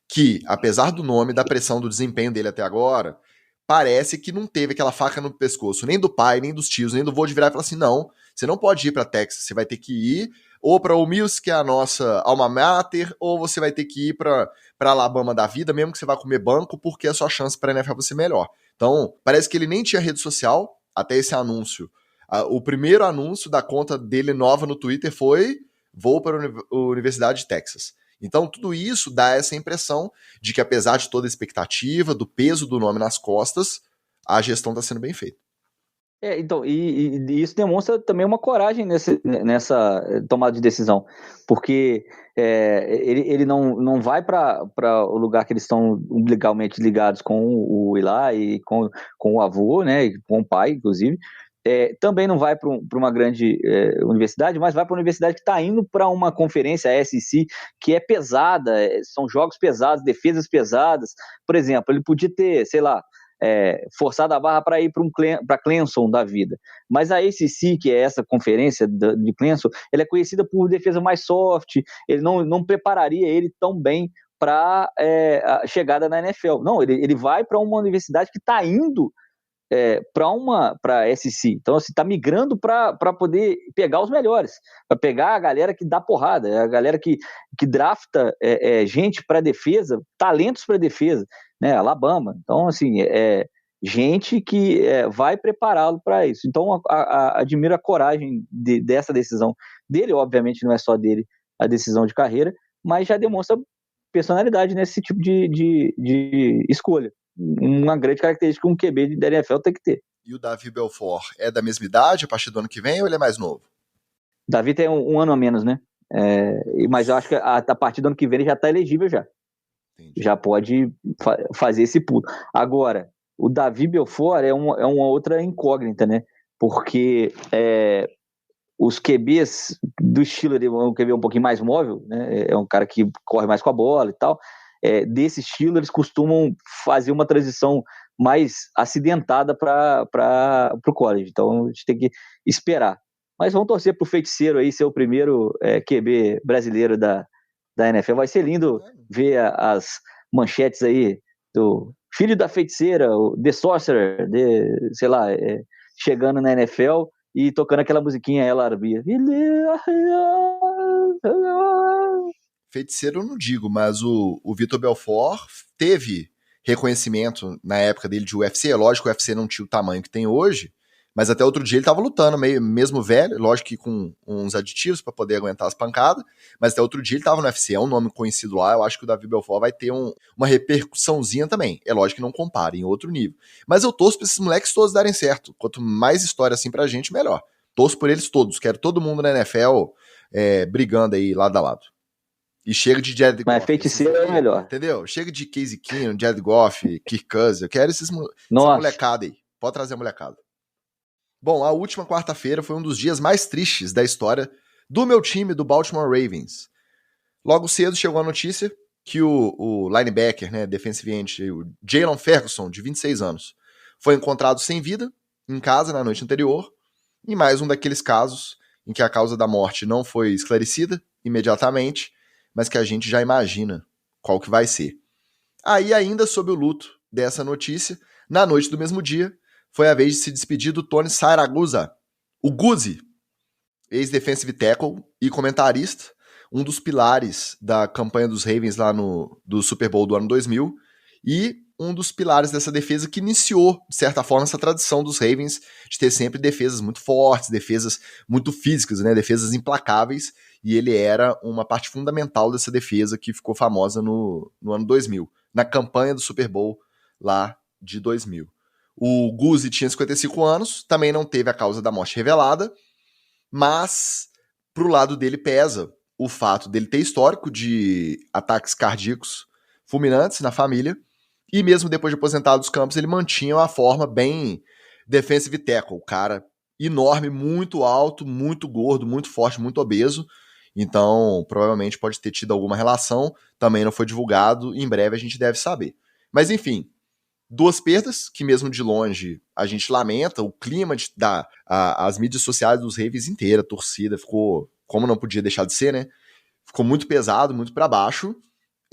[SPEAKER 1] Que, apesar do nome, da pressão do desempenho dele até agora, parece que não teve aquela faca no pescoço, nem do pai, nem dos tios, nem do vô de virar e falar assim, não, você não pode ir para Texas, você vai ter que ir ou para Ole Miss, que é a nossa alma mater, ou você vai ter que ir para Alabama da vida, mesmo que você vá comer banco, porque a sua chance para a NFL vai ser melhor. Então, parece que ele nem tinha rede social até esse anúncio. O primeiro anúncio da conta dele nova no Twitter foi: vou para a Universidade de Texas. Então, tudo isso dá essa impressão de que, apesar de toda a expectativa, do peso do nome nas costas, a gestão está sendo bem feita.
[SPEAKER 2] Então, e isso demonstra também uma coragem nessa tomada de decisão, porque ele não vai para o lugar que eles estão legalmente ligados com o Eli e com o avô, né, e com o pai, inclusive. Também não vai para uma grande universidade, mas vai para uma universidade que está indo para uma conferência, a SEC, que é pesada, são jogos pesados, defesas pesadas. Por exemplo, ele podia ter, sei lá, forçado a barra para ir para Clemson da vida. Mas a ACC, que é essa conferência de Clemson, ela é conhecida por defesa mais soft, ele não prepararia ele tão bem para a chegada na NFL. Não, ele vai para uma universidade que está indo para a SEC. Então, assim, está migrando para poder pegar os melhores, para pegar a galera que dá porrada, a galera que drafta gente para defesa, talentos para defesa, né? Alabama. Então, assim, gente que vai prepará-lo para isso. Então, admiro a coragem dessa decisão dele. Obviamente, não é só dele a decisão de carreira, mas já demonstra personalidade nesse tipo de escolha. Uma grande característica que um QB da NFL tem que ter.
[SPEAKER 1] E o Davi Belfort é da mesma idade a partir do ano que vem ou ele é mais novo?
[SPEAKER 2] Davi tem um ano a menos, né? Mas eu acho que a partir do ano que vem ele já está elegível já. Entendi. Já pode fazer esse pulo. Agora, o Davi Belfort é uma outra incógnita, né? Porque os QBs do estilo, ele é um QB um pouquinho mais móvel, né? É um cara que corre mais com a bola e tal. Desse estilo, eles costumam fazer uma transição mais acidentada para o college. Então, a gente tem que esperar. Mas vamos torcer para o Feiticeiro aí ser o primeiro QB brasileiro da NFL. Vai ser lindo ver as manchetes aí do filho da feiticeira, o The Sorcerer, sei lá, chegando na NFL e tocando aquela musiquinha Ela Arbia.
[SPEAKER 1] Feiticeiro eu não digo, mas o Vitor Belfort teve reconhecimento na época dele de UFC. É lógico que o UFC não tinha o tamanho que tem hoje, mas até outro dia ele estava lutando, mesmo velho, lógico que com uns aditivos para poder aguentar as pancadas, mas até outro dia ele estava no UFC, é um nome conhecido lá. Eu acho que o Davi Belfort vai ter uma repercussãozinha também. É lógico que não compara, em outro nível. Mas eu torço para esses moleques todos darem certo. Quanto mais história assim pra gente, melhor. Torço por eles todos, quero todo mundo na NFL brigando aí lado a lado. E chega de Jared Goff.
[SPEAKER 2] Mas Feiticeiro é melhor.
[SPEAKER 1] Entendeu? Chega de Case Keenum, Jared Goff, Kirk Cousins. Eu quero essa molecada aí. Pode trazer a molecada. Bom, a última quarta-feira foi um dos dias mais tristes da história do meu time, do Baltimore Ravens. Logo cedo chegou a notícia que o linebacker, né, defensive end, o Jalen Ferguson, de 26 anos, foi encontrado sem vida em casa na noite anterior, e mais um daqueles casos em que a causa da morte não foi esclarecida imediatamente, mas que a gente já imagina qual que vai ser. Aí, ainda sob o luto dessa notícia, na noite do mesmo dia, foi a vez de se despedir do Tony Siragusa, o Guzzi, ex-defensive tackle e comentarista, um dos pilares da campanha dos Ravens lá do Super Bowl do ano 2000, e um dos pilares dessa defesa que iniciou, de certa forma, essa tradição dos Ravens de ter sempre defesas muito fortes, defesas muito físicas, né, defesas implacáveis, e ele era uma parte fundamental dessa defesa que ficou famosa no ano 2000, na campanha do Super Bowl lá de 2000. O Guzzi tinha 55 anos, também não teve a causa da morte revelada, mas pro lado dele pesa o fato dele ter histórico de ataques cardíacos fulminantes na família, e mesmo depois de aposentado dos campos, ele mantinha uma forma bem defensive tackle, o cara enorme, muito alto, muito gordo, muito forte, muito obeso. Então, provavelmente pode ter tido alguma relação, também não foi divulgado, em breve a gente deve saber. Mas enfim, duas perdas, que mesmo de longe a gente lamenta, o clima as mídias sociais dos Ravens inteira, a torcida ficou, como não podia deixar de ser, né? Ficou muito pesado, muito para baixo,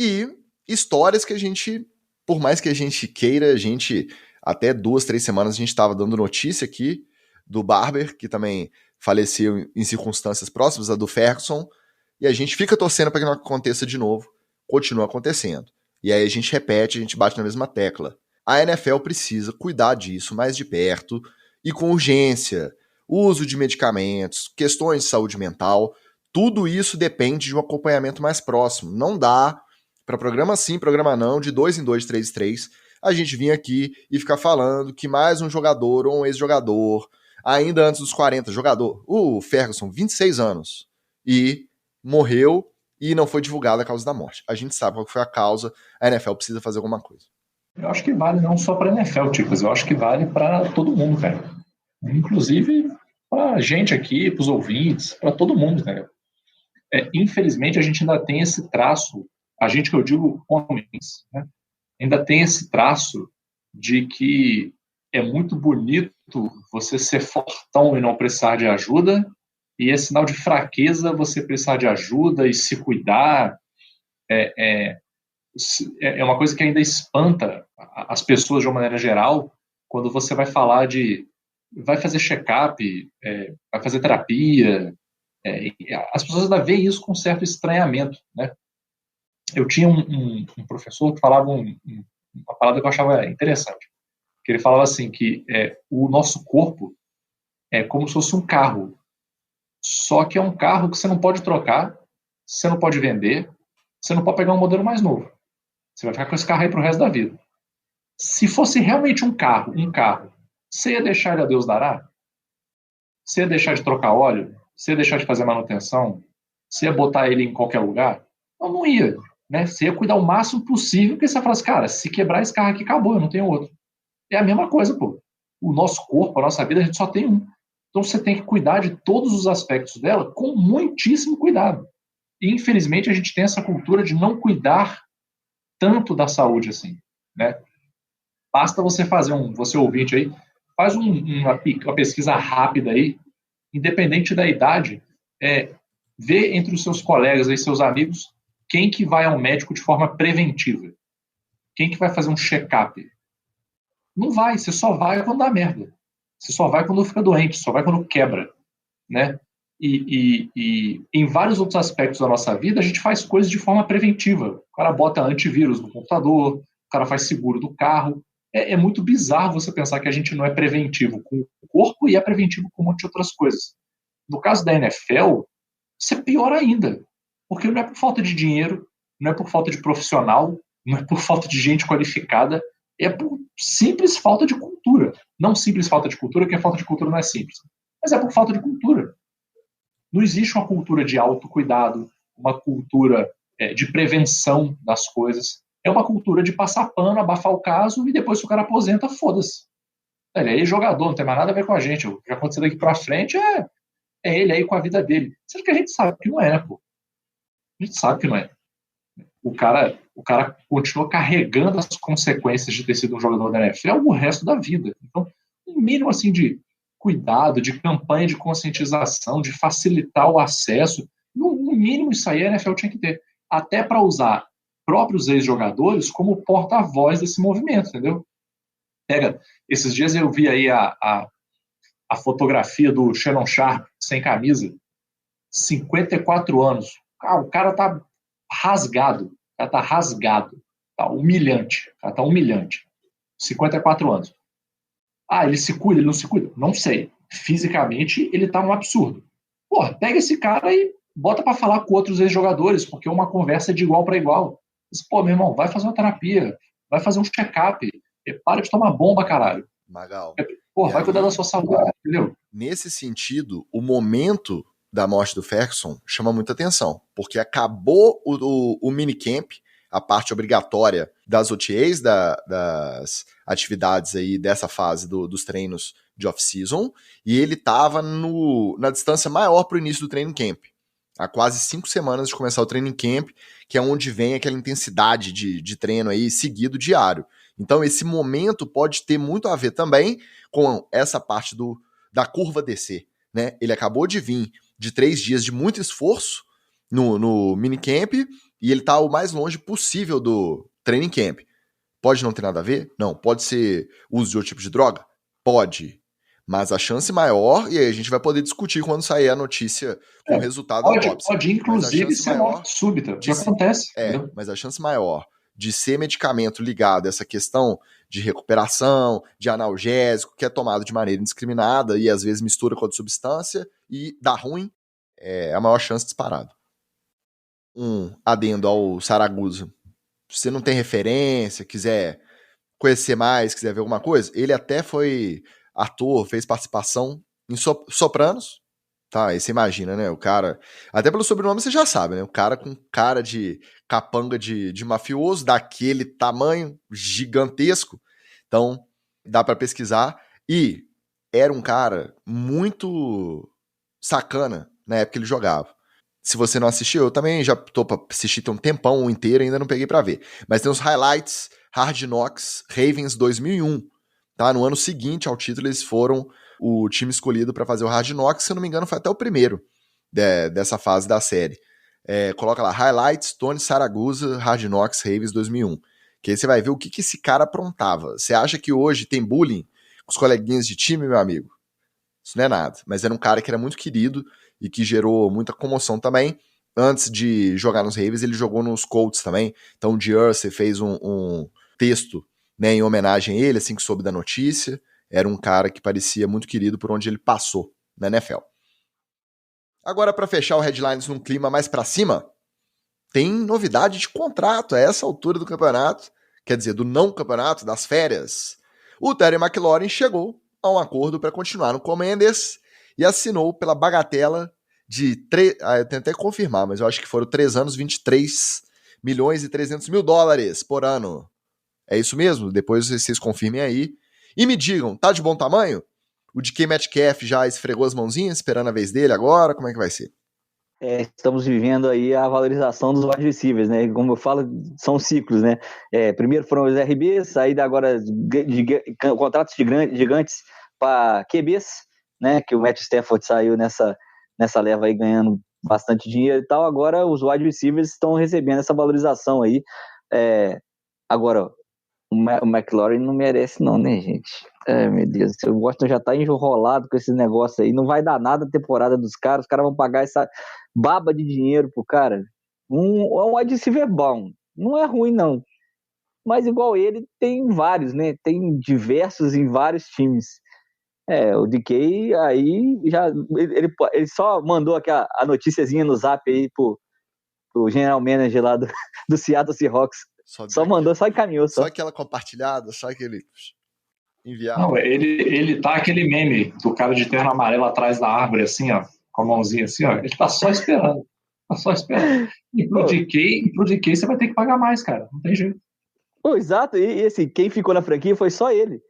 [SPEAKER 1] e histórias que a gente, por mais que a gente queira, a gente, até 2-3 semanas a gente estava dando notícia aqui do Barber, que também faleceu em circunstâncias próximas a do Ferguson, e a gente fica torcendo para que não aconteça de novo, continua acontecendo. E aí a gente repete, a gente bate na mesma tecla. A NFL precisa cuidar disso mais de perto e com urgência. Uso de medicamentos, questões de saúde mental, tudo isso depende de um acompanhamento mais próximo. Não dá para programa sim, programa não, de 2 em 2, de 3 em 3, a gente vir aqui e ficar falando que mais um jogador ou um ex-jogador, ainda antes dos 40, jogador, o Ferguson, 26 anos, e morreu e não foi divulgada a causa da morte. A gente sabe qual foi a causa, a NFL precisa fazer alguma coisa.
[SPEAKER 3] Eu acho que vale não só para a NFL, Ticas, eu acho que vale para todo mundo, cara. Inclusive para a gente aqui, para os ouvintes, para todo mundo, cara. Infelizmente, a gente ainda tem esse traço, a gente que eu digo homens, né? Ainda tem esse traço de que é muito bonito você ser fortão e não precisar de ajuda, e é sinal de fraqueza você precisar de ajuda e se cuidar. É uma coisa que ainda espanta as pessoas de uma maneira geral, quando você vai falar vai fazer check-up, vai fazer terapia. As pessoas ainda veem isso com certo estranhamento, né? Eu tinha um professor que falava uma palavra que eu achava interessante, que ele falava assim, que o nosso corpo é como se fosse um carro, só que é um carro que você não pode trocar, você não pode vender, você não pode pegar um modelo mais novo. Você vai ficar com esse carro aí pro resto da vida. Se fosse realmente um carro, você ia deixar ele a Deus dará? Você ia deixar de trocar óleo? Você ia deixar de fazer manutenção? Você ia botar ele em qualquer lugar? Não ia. Né? Você ia cuidar o máximo possível, porque você fala assim, cara, se quebrar esse carro aqui, acabou, eu não tenho outro. É a mesma coisa, pô. O nosso corpo, a nossa vida, a gente só tem um. Então você tem que cuidar de todos os aspectos dela com muitíssimo cuidado. E infelizmente a gente tem essa cultura de não cuidar tanto da saúde assim, né? Basta você fazer você ouvinte aí, faz uma pesquisa rápida aí, independente da idade, vê entre os seus colegas aí, seus amigos, quem que vai ao médico de forma preventiva? Quem que vai fazer um check-up? Não vai, você só vai quando dá merda. Você só vai quando fica doente, só vai quando quebra, né? E em vários outros aspectos da nossa vida, a gente faz coisas de forma preventiva. O cara bota antivírus no computador, o cara faz seguro do carro. É muito bizarro você pensar que a gente não é preventivo com o corpo e é preventivo com um monte de outras coisas. No caso da NFL, isso é pior ainda. Porque não é por falta de dinheiro, não é por falta de profissional, não é por falta de gente qualificada, é por simples falta de cultura. Não simples falta de cultura, porque a falta de cultura não é simples. Mas é por falta de cultura. Não existe uma cultura de autocuidado, uma cultura de prevenção das coisas. É uma cultura de passar pano, abafar o caso e depois se o cara aposenta, foda-se. Ele é jogador, não tem mais nada a ver com a gente. O que acontecer daqui pra frente é ele aí com a vida dele. Sendo que a gente sabe que não é, né, pô? A gente sabe que não é. O cara continua carregando as consequências de ter sido um jogador da NFL o resto da vida. Então, um mínimo assim de cuidado, de campanha de conscientização, de facilitar o acesso, no mínimo isso aí a NFL tinha que ter. Até para usar próprios ex-jogadores como porta-voz desse movimento, entendeu? Esses dias eu vi aí a fotografia do Shannon Sharpe sem camisa, 54 anos. O cara tá rasgado, tá humilhante, 54 anos. Ele se cuida, ele não se cuida? Não sei. Fisicamente, ele tá um absurdo. Porra, pega esse cara e bota pra falar com outros ex-jogadores, porque é uma conversa de igual para igual. Pô, meu irmão, vai fazer uma terapia, vai fazer um check-up, para de tomar bomba, caralho.
[SPEAKER 1] Magal.
[SPEAKER 3] Vai cuidar da sua saúde, entendeu?
[SPEAKER 1] Nesse sentido, o momento da morte do Ferguson chama muita atenção, porque acabou o minicamp, a parte obrigatória das OTAs, das atividades aí dessa fase dos treinos de off-season, e ele estava na distância maior para o início do training camp. Há quase 5 semanas de começar o training camp, que é onde vem aquela intensidade de treino aí seguido diário. Então esse momento pode ter muito a ver também com essa parte da curva descer, né? Ele acabou de vir de 3 dias de muito esforço no minicamp e ele tá o mais longe possível do training camp. Pode não ter nada a ver? Não. Pode ser uso de outro tipo de droga? Pode. Mas a chance maior, e aí a gente vai poder discutir quando sair a notícia com o resultado da autópsia.
[SPEAKER 3] Pode inclusive ser morte súbita, que acontece.
[SPEAKER 1] Mas a chance maior de ser medicamento ligado a essa questão de recuperação, de analgésico, que é tomado de maneira indiscriminada e às vezes mistura com outra substância e dá ruim, é a maior chance disparado. Um adendo ao Saragusa. Se você não tem referência, quiser conhecer mais, quiser ver alguma coisa, ele até foi ator, fez participação em Sopranos, tá? Aí você imagina, né? O cara, até pelo sobrenome você já sabe, né? O cara com cara de capanga de mafioso, daquele tamanho gigantesco. Então, dá pra pesquisar. E era um cara muito sacana na época que ele jogava. Se você não assistiu, eu também já tô pra assistir tem um tempão inteiro, ainda não peguei pra ver. Mas tem os highlights, Hard Knocks, Ravens 2001. Tá? No ano seguinte ao título, eles foram o time escolhido pra fazer o Hard Knocks. Se eu não me engano, foi até o primeiro dessa fase da série. Coloca lá, Highlights, Tony Saragusa, Hard Knocks, Ravens 2001. Que aí você vai ver o que esse cara aprontava. Você acha que hoje tem bullying com os coleguinhas de time, meu amigo? Isso não é nada. Mas era um cara que era muito querido e que gerou muita comoção também. Antes de jogar nos Ravens, ele jogou nos Colts também. Então o Jersey fez um texto, né, em homenagem a ele, assim que soube da notícia. Era um cara que parecia muito querido por onde ele passou na NFL. Agora, para fechar o Headlines num clima mais para cima, tem novidade de contrato a essa altura do campeonato, quer dizer, do não campeonato, das férias. O Terry McLaurin chegou a um acordo para continuar no Commanders e assinou pela bagatela de... eu tenho até que confirmar, mas eu acho que foram 3 anos, 23 milhões e 300 mil dólares por ano. É isso mesmo? Depois vocês confirmem aí. E me digam, tá de bom tamanho? O DK Metcalf já esfregou as mãozinhas, esperando a vez dele agora? Como é que vai ser?
[SPEAKER 2] Estamos vivendo aí a valorização dos wide receivers, né? Como eu falo, são ciclos, né? Primeiro foram os RBs, saída agora de contratos gigantes para QBs, né? Que o Matt Stafford saiu nessa leva aí ganhando bastante dinheiro e tal. Agora os wide receivers estão recebendo essa valorização aí. Agora, o McLaurin não merece não, né, gente? Meu Deus, o Washington já tá enrolado com esse negócio aí, não vai dar nada a temporada dos caras, os caras vão pagar essa baba de dinheiro pro cara. Um wide receiver bom, não é ruim não, mas igual ele tem vários, né, tem diversos em vários times. O DK aí, já, ele só mandou aqui a noticiazinha no zap aí pro general manager lá do Seattle Seahawks, só mandou, só encaminhou.
[SPEAKER 1] Só aquela compartilhada, só aquele enviado.
[SPEAKER 3] Não, ele tá aquele meme do cara de terno amarelo atrás da árvore, assim, ó, com a mãozinha assim, ó. Ele tá só esperando. Tá só esperando. E pro DK você vai ter que pagar mais, cara. Não tem jeito.
[SPEAKER 2] Exato. E assim, quem ficou na franquia foi só ele.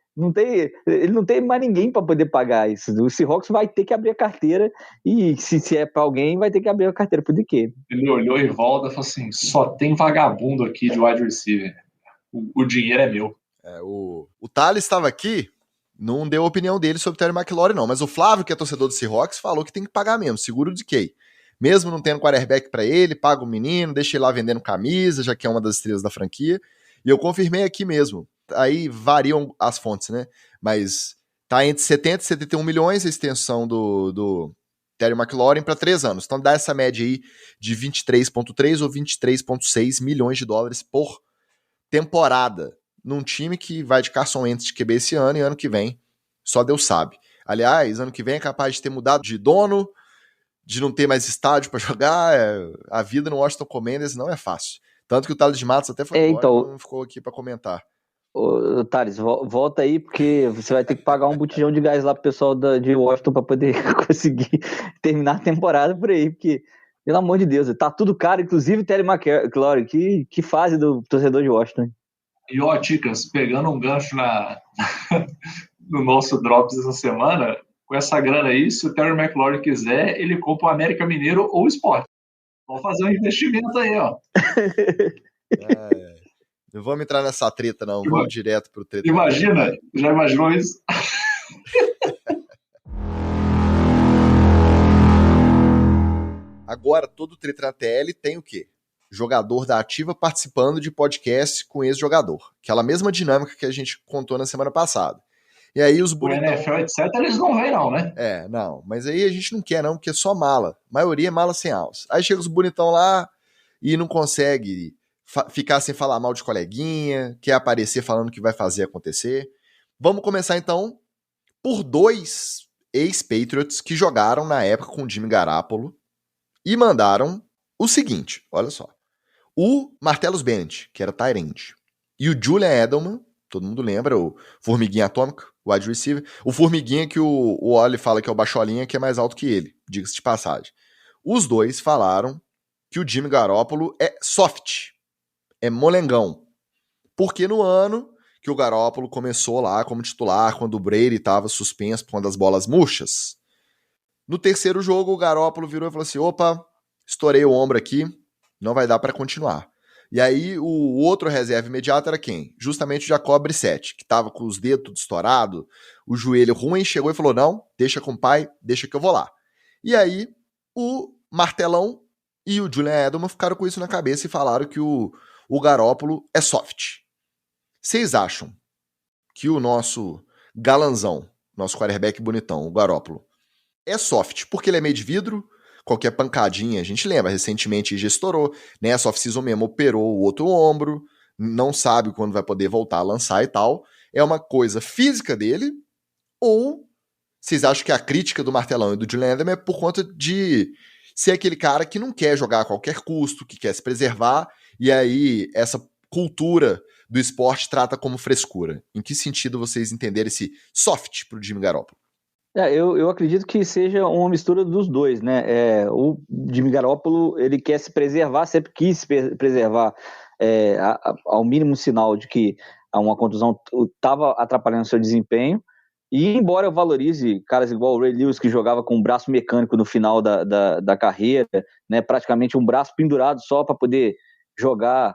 [SPEAKER 2] Ele não tem mais ninguém para poder pagar isso. O Seahawks vai ter que abrir a carteira e se é para alguém, vai ter que abrir a carteira pro DK.
[SPEAKER 3] Ele olhou em volta e falou assim, só tem vagabundo aqui de wide receiver. O dinheiro é meu.
[SPEAKER 1] O Thales estava aqui, não deu a opinião dele sobre o Terry McLaurin, não. Mas o Flávio, que é torcedor do Seahawks, falou que tem que pagar mesmo, seguro de DK. Mesmo não tendo quarterback para ele, paga o menino, deixa ele lá vendendo camisa, já que é uma das estrelas da franquia. E eu confirmei aqui mesmo. Aí variam as fontes, né? Mas tá entre 70 e 71 milhões a extensão do Terry McLaurin para 3 anos. Então dá essa média aí de 23,3 ou 23,6 milhões de dólares por temporada. Num time que vai de Carson Wentz de QB esse ano e ano que vem só Deus sabe. Aliás, ano que vem é capaz de ter mudado de dono, de não ter mais estádio para jogar. A vida no Washington Commanders não é fácil. Tanto que o Thales de Matos até foi embora, então, não ficou aqui para comentar.
[SPEAKER 2] Ô, Thales, volta aí, porque você vai ter que pagar um botijão de gás lá pro pessoal de Washington para poder conseguir terminar a temporada por aí, porque, pelo amor de Deus, tá tudo caro, inclusive Terry McLaurin, que fase do torcedor de Washington.
[SPEAKER 3] E ó, Ticas, pegando um gancho no nosso Drops essa semana, com essa grana aí, se o Terry McLaurin quiser, ele compra o América Mineiro ou o Sport. Vamos fazer um investimento aí, ó.
[SPEAKER 1] Não vamos entrar nessa treta, não. Vamos direto pro treta.
[SPEAKER 3] Imagina, já imaginou isso?
[SPEAKER 1] Agora, todo treta na TL tem o quê? Jogador da ativa participando de podcast com ex-jogador. Aquela mesma dinâmica que a gente contou na semana passada. E aí os bonitão...
[SPEAKER 3] O NFL, etc., eles não vêm não, né?
[SPEAKER 1] Não. Mas aí a gente não quer não, porque é só mala. A maioria é mala sem alça. Aí chega os bonitão lá e não consegue ficar sem falar mal de coleguinha, quer aparecer falando que vai fazer acontecer. Vamos começar então por 2 ex-Patriots que jogaram na época com o Jimmy Garoppolo e mandaram o seguinte, olha só. O Martellus Bennett, que era tight end, e o Julian Edelman, todo mundo lembra, o Formiguinha Atômica, o wide receiver. O Formiguinha que o Oli fala que é o Bacholinha, que é mais alto que ele, diga-se de passagem. Os dois falaram que o Jimmy Garoppolo é soft, é molengão. Porque no ano que o Garoppolo começou lá como titular, quando o Brady estava suspenso por conta das bolas murchas, no terceiro jogo o Garoppolo virou e falou assim, opa, estourei o ombro aqui, não vai dar para continuar. E aí o outro reserva imediato era quem? Justamente o Jacob Brissett, que estava com os dedos tudo estourado, o joelho ruim, chegou e falou, não, deixa com o pai, deixa que eu vou lá. E aí o Martelão e o Julian Edelman ficaram com isso na cabeça e falaram que o Garoppolo é soft. Vocês acham que o nosso galanzão, nosso quarterback bonitão, o Garoppolo, é soft porque ele é meio de vidro? Qualquer pancadinha, a gente lembra, recentemente já estourou, né? Essa off-season mesmo operou o outro ombro, não sabe quando vai poder voltar a lançar e tal. É uma coisa física dele? Ou vocês acham que a crítica do Martelão e do Julian Edelman é por conta de ser aquele cara que não quer jogar a qualquer custo, que quer se preservar, e aí essa cultura do esporte trata como frescura? Em que sentido vocês entenderam esse soft pro Jimmy Garoppolo?
[SPEAKER 2] Eu acredito que seja uma mistura dos dois, né? O Jimmy Garoppolo, ele quer se preservar, sempre quis se preservar ao mínimo sinal de que uma contusão estava atrapalhando seu desempenho. E embora eu valorize caras igual o Ray Lewis, que jogava com um braço mecânico no final da carreira, né? Praticamente um braço pendurado só para poder jogar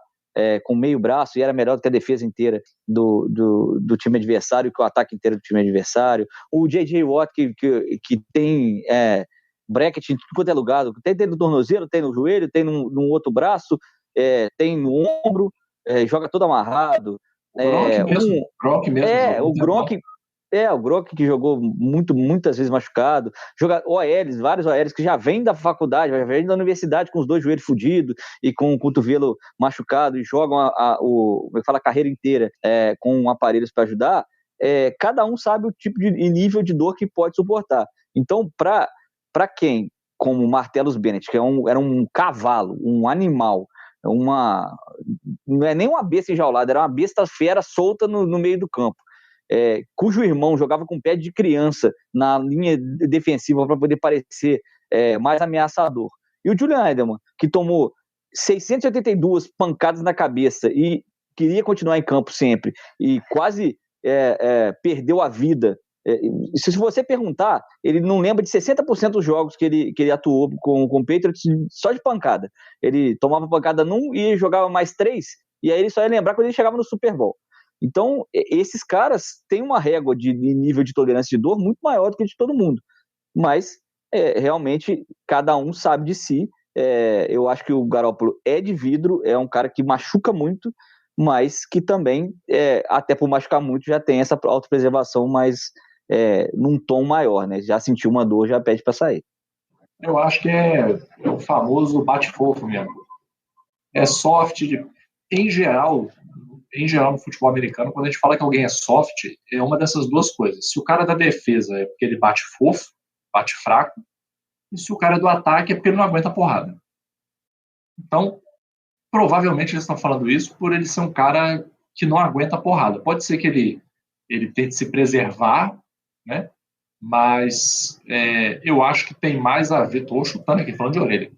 [SPEAKER 2] com meio braço, e era melhor do que a defesa inteira do time adversário, que o ataque inteiro do time adversário. O J.J. Watt, que tem bracket em tudo quanto é lugar, tem no tornozelo, tem no joelho, tem num outro braço, tem no ombro, joga todo amarrado.
[SPEAKER 3] Gronk mesmo.
[SPEAKER 2] O Gronk que jogou muitas vezes machucado, vários OLs que já vêm da faculdade, já vêm da universidade com os dois joelhos fodidos e com o cotovelo machucado e jogam a carreira inteira com aparelhos para ajudar. Cada um sabe o tipo de nível de dor que pode suportar. Então, para quem, como Martellus Bennett, que era um cavalo, um animal, não é nem uma besta enjaulada, era uma besta fera solta no meio do campo. Cujo irmão jogava com pé de criança na linha defensiva para poder parecer mais ameaçador. E o Julian Edelman, que tomou 682 pancadas na cabeça e queria continuar em campo sempre, e quase perdeu a vida. Se você perguntar, ele não lembra de 60% dos jogos que ele atuou com o Patriots só de pancada. Ele tomava pancada num e jogava mais 3, e aí ele só ia lembrar quando ele chegava no Super Bowl. Então, esses caras têm uma régua de nível de tolerância de dor muito maior do que de todo mundo. Mas, realmente, cada um sabe de si. Eu acho que o Garoppolo é de vidro, é um cara que machuca muito, mas que também, até por machucar muito, já tem essa autopreservação, mas num tom maior, né? Já sentiu uma dor, já pede para sair.
[SPEAKER 3] Eu acho que é o famoso bate-fofo mesmo. É soft, em geral no futebol americano, quando a gente fala que alguém é soft, é uma dessas duas coisas. Se o cara da defesa é porque ele bate fofo, bate fraco, e se o cara é do ataque é porque ele não aguenta porrada. Então, provavelmente eles estão falando isso por ele ser um cara que não aguenta porrada. Pode ser que ele tente se preservar, né? Mas eu acho que tem mais a ver, estou chutando aqui, falando de orelha,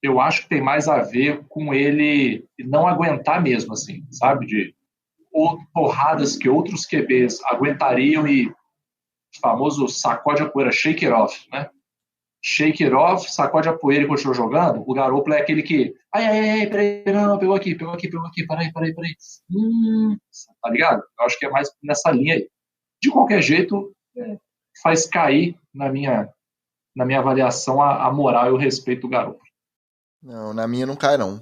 [SPEAKER 3] eu acho que tem mais a ver com ele não aguentar mesmo, assim, sabe? De porradas que outros QBs aguentariam e o famoso sacode a poeira, shake it off, né? Shake it off, sacode a poeira e continua jogando. O Garoppolo é aquele que peraí, não, pegou aqui, peraí. Tá ligado? Eu acho que é mais nessa linha aí. De qualquer jeito, faz cair na minha avaliação a moral e o respeito do Garoppolo.
[SPEAKER 1] Não, na minha não cai, não.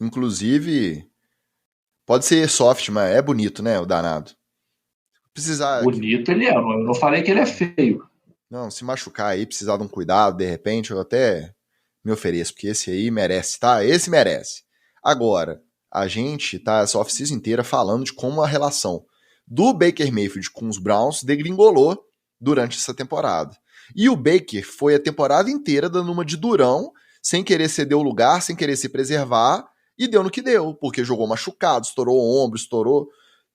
[SPEAKER 1] Inclusive, pode ser soft, mas é bonito, né, o danado. Precisar...
[SPEAKER 3] Bonito ele é, eu não falei que ele é feio.
[SPEAKER 1] Não, se machucar aí, precisar de um cuidado, de repente, eu até me ofereço, porque esse aí merece, tá? Esse merece. Agora, a gente tá essa off-season inteira falando de como a relação do Baker Mayfield com os Browns degringolou durante essa temporada. E o Baker foi a temporada inteira dando uma de durão, sem querer ceder o lugar, sem querer se preservar, e deu no que deu, porque jogou machucado, estourou o ombro, estourou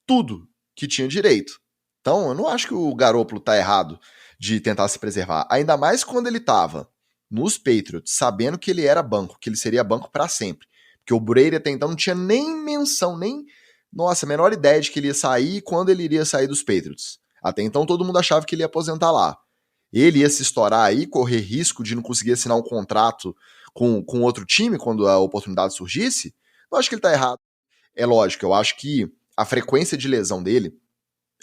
[SPEAKER 1] tudo. que tinha direito. Então, eu não acho que o Garoppolo tá errado de tentar se preservar. Ainda mais quando ele tava nos Patriots, sabendo que ele era banco, que ele seria banco para sempre. Porque o Brady até então não tinha nem menção, nem, nossa, a menor ideia de que ele ia sair e quando ele iria sair dos Patriots. Até então todo mundo achava que ele ia aposentar lá. Ele ia se estourar aí, correr risco de não conseguir assinar um contrato com outro time quando a oportunidade surgisse. Eu acho que ele tá errado. É lógico, eu acho que a frequência de lesão dele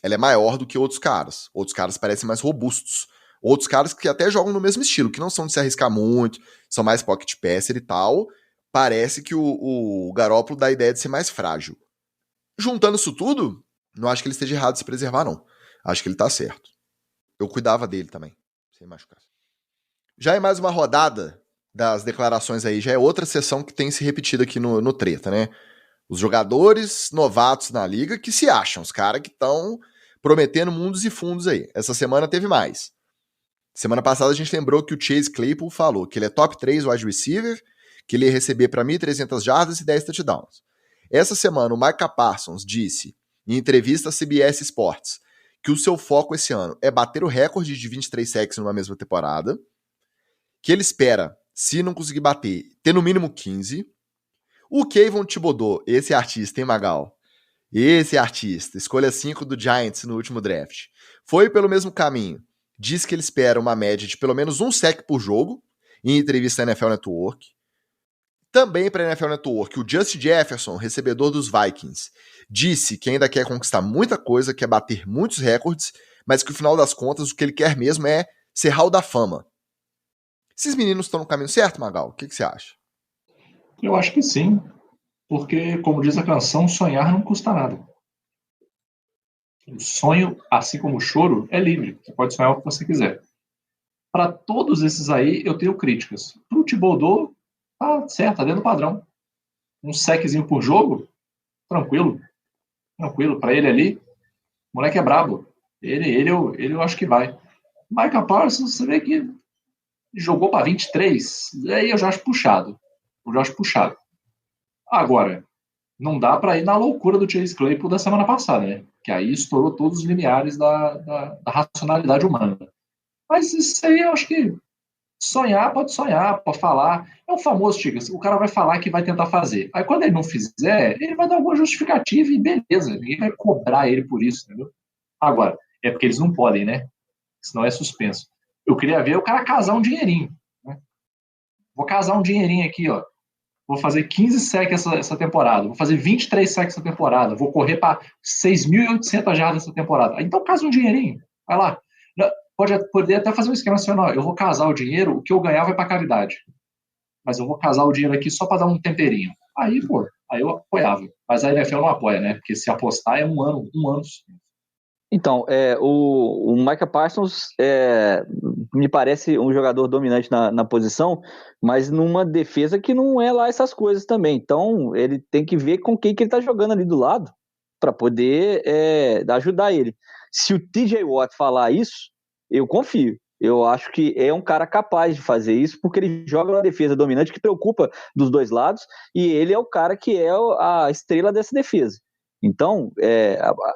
[SPEAKER 1] ela é maior do que outros caras. Outros caras parecem mais robustos. Outros caras que até jogam no mesmo estilo, que não são de se arriscar muito, são mais pocket passer e tal. Parece que o Garoppolo dá a ideia de ser mais frágil. Juntando isso tudo, não acho que ele esteja errado de se preservar, não. Acho que ele tá certo. Eu cuidava dele também, sem machucar. Já é mais uma rodada das declarações aí, já é outra sessão que tem se repetido aqui no Treta, né? Os jogadores novatos na liga que se acham, os caras que estão prometendo mundos e fundos aí. Essa semana teve mais. Semana passada a gente lembrou que o Chase Claypool falou que ele é top 3 wide receiver, que ele ia receber para 1.300 jardas e 10 touchdowns. Essa semana o Micah Parsons disse, em entrevista à CBS Sports, que o seu foco esse ano é bater o recorde de 23 sacks numa mesma temporada, que ele espera, se não conseguir bater, ter no mínimo 15. O Kayvon Thibodeau, esse artista, hein, Magal? Esse artista, escolha 5 do Giants no último draft, foi pelo mesmo caminho. Diz que ele espera uma média de pelo menos um sack por jogo, em entrevista à NFL Network. Também para a NFL Network, o Justin Jefferson, recebedor dos Vikings, disse que ainda quer conquistar muita coisa, quer bater muitos recordes, mas que no final das contas o que ele quer mesmo é ser Hall da Fama. Esses meninos estão no caminho certo, Magal? O que você acha?
[SPEAKER 3] Eu acho que sim, porque, como diz a canção, sonhar não custa nada. O sonho, assim como o choro, é livre. Você pode sonhar o que você quiser. Para todos esses aí, eu tenho críticas. Para o Thibodeau, tá certo, tá dentro do padrão. Um seczinho por jogo, tranquilo. Tranquilo. Para ele ali, o moleque é brabo. Ele eu acho que vai. Micah Parsons, você vê que jogou para 23, aí eu já acho puxado. Agora, não dá para ir na loucura do Chase Claypool da semana passada, né? Que aí estourou todos os limiares da racionalidade humana. Mas isso aí eu acho que sonhar, pode falar. É o famoso, Ticas, o cara vai falar que vai tentar fazer. Aí quando ele não fizer, ele vai dar alguma justificativa e beleza, ninguém vai cobrar ele por isso, entendeu? Agora, é porque eles não podem, né? Senão é suspenso. Eu queria ver o cara casar um dinheirinho. Né? Vou casar um dinheirinho aqui, ó. Vou fazer 15 sacks essa temporada. Vou fazer 23 sacks essa temporada. Vou correr para 6.800 jardas essa temporada. Então, casa um dinheirinho. Vai lá. Pode até fazer um esquema assim, ó, eu vou casar o dinheiro, o que eu ganhar vai para caridade. Mas eu vou casar o dinheiro aqui só para dar um temperinho. Aí, pô, aí eu apoiava. Mas a NFL não apoia, né? Porque se apostar é um ano.
[SPEAKER 2] Então, o Micah Parsons me parece um jogador dominante na posição, mas numa defesa que não é lá essas coisas também. Então, ele tem que ver com quem que ele está jogando ali do lado para poder ajudar ele. Se o TJ Watt falar isso, eu confio. Eu acho que é um cara capaz de fazer isso, porque ele joga uma defesa dominante que preocupa dos dois lados, e ele é o cara que é a estrela dessa defesa. Então,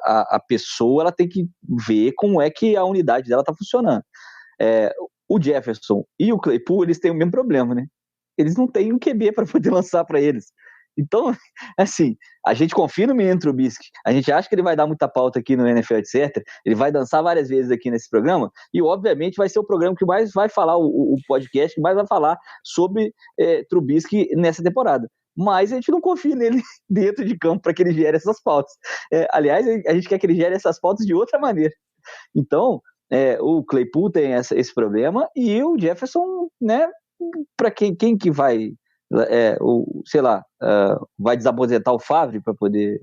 [SPEAKER 2] a pessoa ela tem que ver como é que a unidade dela está funcionando. O Jefferson e o Claypool, eles têm o mesmo problema, né? Eles não têm um QB para poder lançar para eles. Então, assim, a gente confia no menino Trubisky, a gente acha que ele vai dar muita pauta aqui no NFL, etc. Ele vai dançar várias vezes aqui nesse programa, e obviamente vai ser o programa que mais vai falar, o podcast que mais vai falar sobre Trubisky nessa temporada. Mas a gente não confia nele dentro de campo para que ele gere essas pautas. Aliás, a gente quer que ele gere essas pautas de outra maneira. Então, o Claypool tem esse problema, e o Jefferson, né, para quem que vai... vai desaposentar o Favre para poder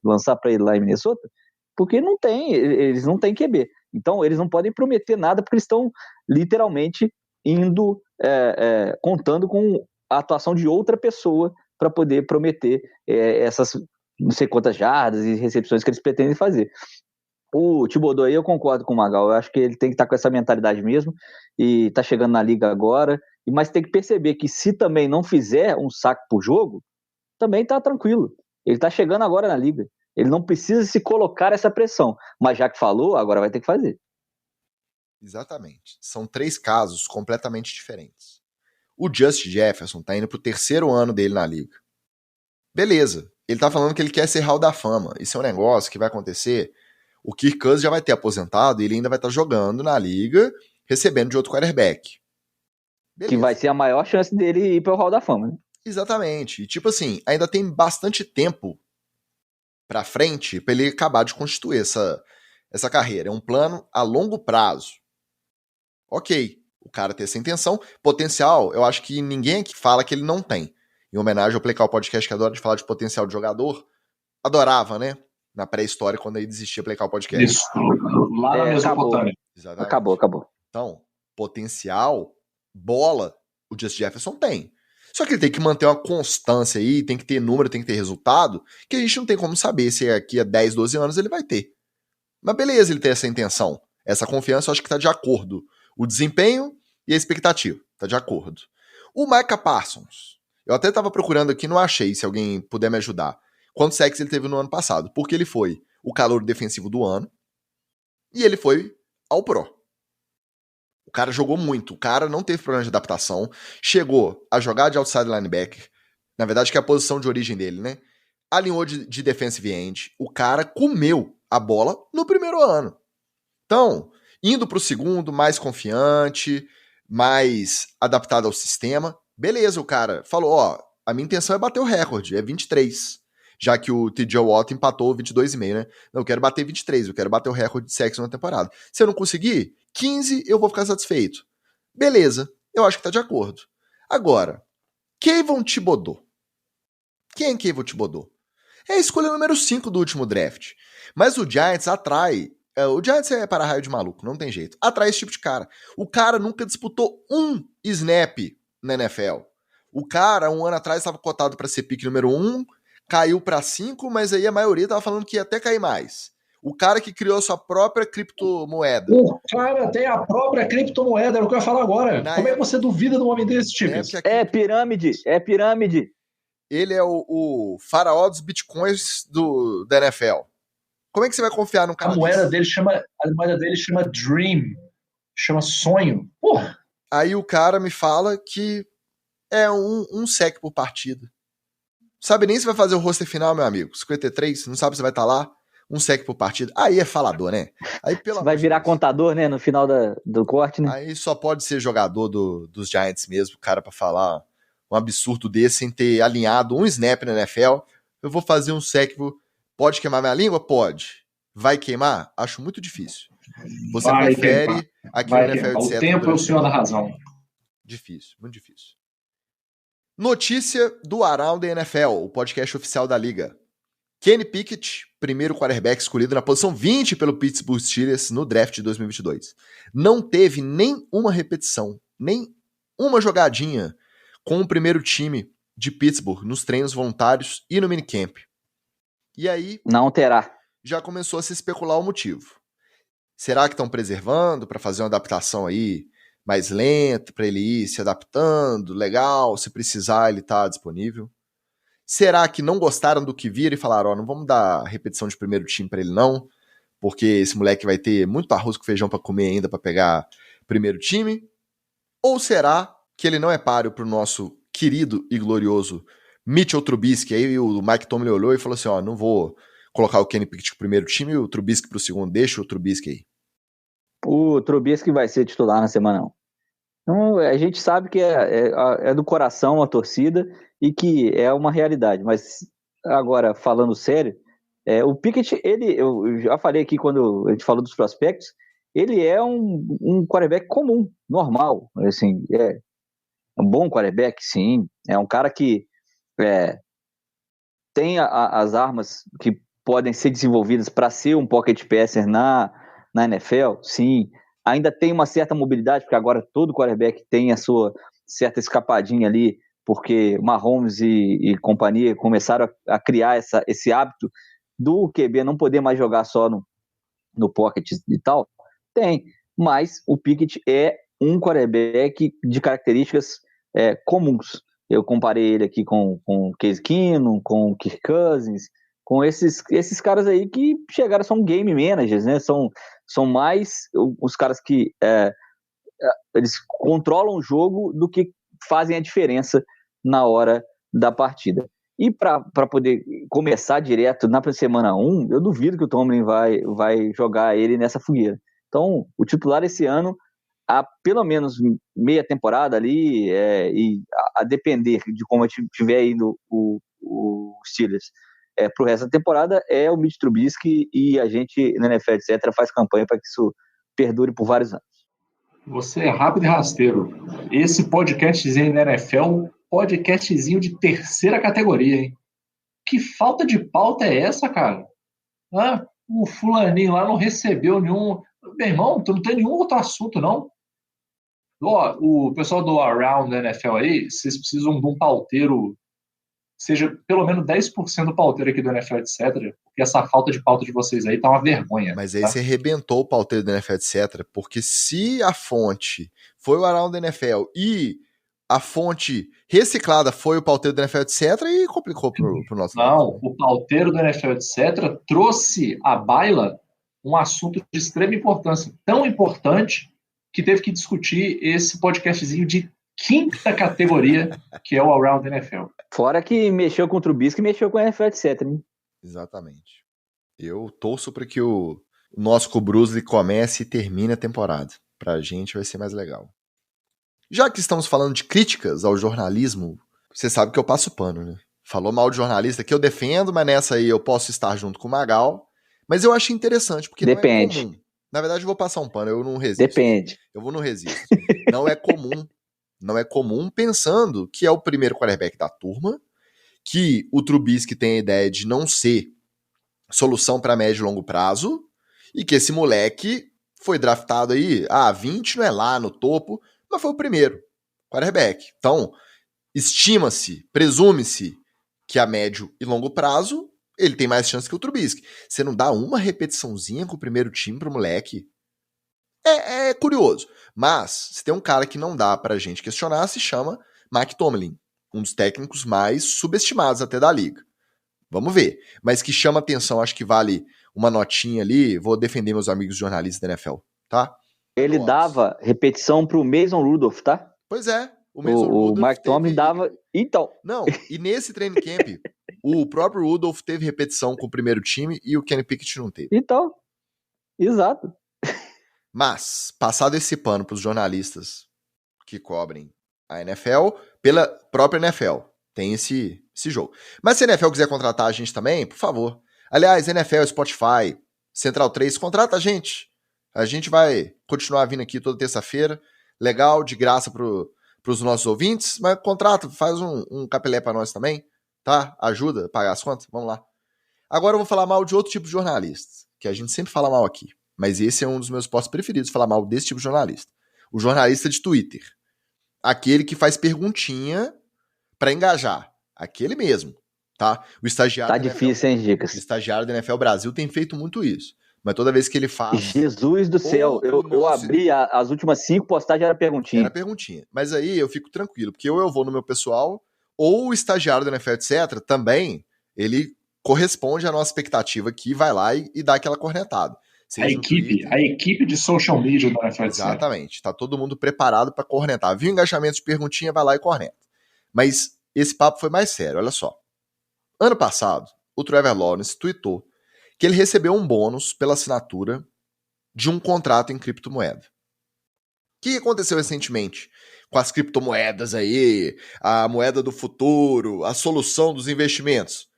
[SPEAKER 2] lançar para ele lá em Minnesota, porque eles não têm QB. Então, eles não podem prometer nada, porque eles estão literalmente indo, contando com a atuação de outra pessoa para poder prometer essas não sei quantas jardas e recepções que eles pretendem fazer. O Thibodeau aí eu concordo com o Magal, eu acho que ele tem que estar com essa mentalidade mesmo, e está chegando na liga agora, mas tem que perceber que se também não fizer um saque por jogo, também está tranquilo. Ele está chegando agora na liga. Ele não precisa se colocar essa pressão, mas já que falou, agora vai ter que fazer.
[SPEAKER 1] Exatamente. São 3 casos completamente diferentes. O Justin Jefferson tá indo pro 3º ano dele na liga. Beleza. Ele tá falando que ele quer ser Hall da Fama. Isso é um negócio que vai acontecer. O Kirk Cousins já vai ter aposentado e ele ainda vai estar jogando na liga, recebendo de outro quarterback. Beleza.
[SPEAKER 2] Que vai ser a maior chance dele ir pro Hall da Fama, né?
[SPEAKER 1] Exatamente. E tipo assim, ainda tem bastante tempo pra frente pra ele acabar de constituir essa carreira. É um plano a longo prazo. Ok, o cara tem essa intenção. Potencial, eu acho que ninguém aqui fala que ele não tem. Em homenagem ao Playcall Podcast, que adora de falar de potencial de jogador. Adorava, né? Na pré-história, quando aí existia Playcall Podcast.
[SPEAKER 3] Isso, lá na Mesopotâmia.
[SPEAKER 2] Acabou.
[SPEAKER 1] Então, potencial, bola, o Justin Jefferson tem. Só que ele tem que manter uma constância aí, tem que ter número, tem que ter resultado, que a gente não tem como saber se aqui a 10, 12 anos ele vai ter. Mas beleza, ele tem essa intenção. Essa confiança eu acho que tá de acordo. O desempenho e a expectativa, tá de acordo. O Micah Parsons, eu até tava procurando aqui, não achei, se alguém puder me ajudar. Quantos sacks ele teve no ano passado? Porque ele foi o calouro defensivo do ano e ele foi ao Pro. O cara jogou muito, o cara não teve problema de adaptação, chegou a jogar de outside linebacker, na verdade que é a posição de origem dele, né? Alinhou de defensive end, o cara comeu a bola no primeiro ano. Então, indo pro segundo, mais confiante, mais adaptado ao sistema, beleza, o cara falou, ó, a minha intenção é bater o recorde, é 23, já que o TJ Watt empatou 22,5, né? Não, eu quero bater 23, eu quero bater o recorde de sacks na temporada. Se eu não conseguir, 15 eu vou ficar satisfeito. Beleza, eu acho que tá de acordo. Agora, Kayvon Thibodeau. Quem é Kayvon Thibodeau? É a escolha número 5 do último draft. Mas o Giants atrai... O Giants é para-raio de maluco, não tem jeito. Atrai esse tipo de cara. O cara nunca disputou um snap na NFL. O cara, um ano atrás, estava cotado para ser pick número 1, caiu para 5, mas aí a maioria tava falando que ia até cair mais. O cara que criou a sua própria criptomoeda.
[SPEAKER 3] O cara tem a própria criptomoeda, era o que eu ia falar agora. Como é que você duvida de um homem desse, Tigres?
[SPEAKER 2] É pirâmide.
[SPEAKER 1] Ele é o faraó dos bitcoins da NFL. Como é que você vai confiar num cara
[SPEAKER 3] A moeda dele chama Dream, chama sonho. Porra.
[SPEAKER 1] Aí o cara me fala que é um sec por partida. Sabe nem se vai fazer o roster final, meu amigo. 53, não sabe se vai estar lá. Um sec por partida. Aí é falador, né? Aí,
[SPEAKER 2] você vai virar contador, né? No final do corte, né?
[SPEAKER 1] Aí só pode ser jogador dos Giants mesmo, cara, pra falar um absurdo desse sem ter alinhado um snap na NFL. Eu vou fazer um sec. Pode queimar minha língua? Pode. Vai queimar? Acho muito difícil. Você
[SPEAKER 3] vai
[SPEAKER 1] prefere
[SPEAKER 3] queimar.
[SPEAKER 1] aqui
[SPEAKER 3] vai
[SPEAKER 1] no NFL
[SPEAKER 3] queimar. O tempo é o senhor da razão.
[SPEAKER 1] Difícil, muito difícil. Notícia do Around the NFL, o podcast oficial da liga. Kenny Pickett, primeiro quarterback escolhido na posição 20 pelo Pittsburgh Steelers no draft de 2022. Não teve nem uma repetição, nem uma jogadinha com o primeiro time de Pittsburgh nos treinos voluntários e no minicamp. E aí...
[SPEAKER 2] Não terá.
[SPEAKER 1] Já começou a se especular o motivo. Será que estão preservando para fazer uma adaptação aí mais lenta, para ele ir se adaptando, legal, se precisar ele tá disponível? Será que não gostaram do que viram e falaram, ó, não vamos dar repetição de primeiro time para ele não, porque esse moleque vai ter muito arroz com feijão para comer ainda para pegar primeiro time? Ou será que ele não é páreo pro nosso querido e glorioso Mitchell Trubisky? Aí o Mike Tomlin olhou e falou assim, ó, não vou colocar o Kenny Pickett pro primeiro time e o Trubisky pro segundo, deixa o Trubisky aí.
[SPEAKER 2] O Trubisky vai ser titular na semana 1. Então, a gente sabe que é do coração a torcida e que é uma realidade, mas agora, falando sério, o Pickett, eu já falei aqui quando a gente falou dos prospectos, ele é um quarterback comum, normal, assim, é um bom quarterback, sim, é um cara que tem as armas que podem ser desenvolvidas para ser um pocket passer na NFL, sim, ainda tem uma certa mobilidade, porque agora todo quarterback tem a sua certa escapadinha ali, porque Mahomes e companhia começaram a criar esse hábito do QB não poder mais jogar só no pocket e tal. Tem, mas o Pickett é um quarterback de características comuns. Eu comparei ele aqui com o Case Keenum, com o Kirk Cousins, com esses caras aí que chegaram, são game managers, né? São mais os caras que eles controlam o jogo do que fazem a diferença na hora da partida. E para poder começar direto na semana 1, eu duvido que o Tomlin vai jogar ele nessa fogueira. Então, o titular esse ano, há pelo menos meia temporada ali, e a depender de como estiver indo o Steelers para o resto da temporada, é o Mitch Trubisky, e a gente, na NFL, etc., faz campanha para que isso perdure por vários anos.
[SPEAKER 3] Você é rápido e rasteiro. Esse podcastzinho da NFL, podcastzinho de terceira categoria, hein? Que falta de pauta é essa, cara? O fulaninho lá não recebeu nenhum... Meu irmão, tu não tem nenhum outro assunto, não? O pessoal do Around da NFL aí, vocês precisam de um pauteiro, seja pelo menos 10% do pauteiro aqui do NFL, etc., porque essa falta de pauta de vocês aí tá uma vergonha.
[SPEAKER 1] Mas aí você arrebentou o pauteiro do NFL, etc., porque se a fonte foi o Around da NFL e a fonte reciclada foi o pauteiro do NFL, etc., e complicou pro nosso
[SPEAKER 3] Não, o pauteiro do NFL, etc., trouxe à baila um assunto de extrema importância, tão importante que teve que discutir esse podcastzinho de quinta categoria, que é o Around the NFL.
[SPEAKER 2] Fora que mexeu com o Trubisky e mexeu com o NFL, etc. Né?
[SPEAKER 1] Exatamente. Eu torço para que o nosso Kubrusli comece e termine a temporada. Pra gente vai ser mais legal. Já que estamos falando de críticas ao jornalismo, você sabe que eu passo pano, né? Falou mal de jornalista que eu defendo, mas nessa aí eu posso estar junto com o Magal. Mas eu achei interessante, porque
[SPEAKER 2] Depende.
[SPEAKER 1] Não é comum. Na verdade, eu vou passar um pano, eu não resisto.
[SPEAKER 2] Depende.
[SPEAKER 1] Eu não resisto. Não é comum. Não é comum, pensando que é o primeiro quarterback da turma, que o Trubisky tem a ideia de não ser solução para médio e longo prazo, e que esse moleque foi draftado aí, 20 não é lá no topo, mas foi o primeiro quarterback. Então, estima-se, presume-se que a médio e longo prazo ele tem mais chance que o Trubisky. Você não dá uma repetiçãozinha com o primeiro time pro moleque? É curioso. Mas, se tem um cara que não dá pra gente questionar, se chama Mike Tomlin, um dos técnicos mais subestimados até da liga. Vamos ver. Mas que chama atenção, acho que vale uma notinha ali. Vou defender meus amigos jornalistas da NFL, tá?
[SPEAKER 2] Ele dava repetição pro Mason Rudolph, tá?
[SPEAKER 1] Pois é. O Mason Rudolph
[SPEAKER 2] Mike Tomlin dava... Então...
[SPEAKER 1] Não, e nesse training camp, o próprio Rudolph teve repetição com o primeiro time e o Kenny Pickett não teve.
[SPEAKER 2] Então, exato.
[SPEAKER 1] Mas, passado esse pano pros jornalistas que cobrem a NFL, pela própria NFL, tem esse jogo. Mas se a NFL quiser contratar a gente também, por favor. Aliás, NFL, Spotify, Central 3, contrata a gente. A gente vai continuar vindo aqui toda terça-feira. Legal, de graça pros nossos ouvintes, mas contrata, faz um capelé pra nós também, tá? Ajuda a pagar as contas, vamos lá. Agora eu vou falar mal de outro tipo de jornalista, que a gente sempre fala mal aqui, mas esse é um dos meus postos preferidos, falar mal desse tipo de jornalista. O jornalista de Twitter. Aquele que faz perguntinha pra engajar. Aquele mesmo, tá? O estagiário
[SPEAKER 2] tá difícil, hein, Dicas?
[SPEAKER 1] O estagiário da NFL Brasil tem feito muito isso. Mas toda vez que ele faz...
[SPEAKER 2] Jesus do céu, eu abri as últimas 5 postagens, era perguntinha.
[SPEAKER 1] Era perguntinha. Mas aí eu fico tranquilo, porque ou eu vou no meu pessoal, ou o estagiário da NFL, etc., também, ele corresponde à nossa expectativa aqui, vai lá e dá aquela cornetada.
[SPEAKER 3] A equipe de social media da NFL, etc.
[SPEAKER 1] Exatamente. Tá todo mundo preparado para cornetar. Viu engajamento de perguntinha, vai lá e corneta. Mas esse papo foi mais sério, olha só. Ano passado, o Trevor Lawrence tweetou que ele recebeu um bônus pela assinatura de um contrato em criptomoeda. O que aconteceu recentemente com as criptomoedas aí, a moeda do futuro, a solução dos investimentos?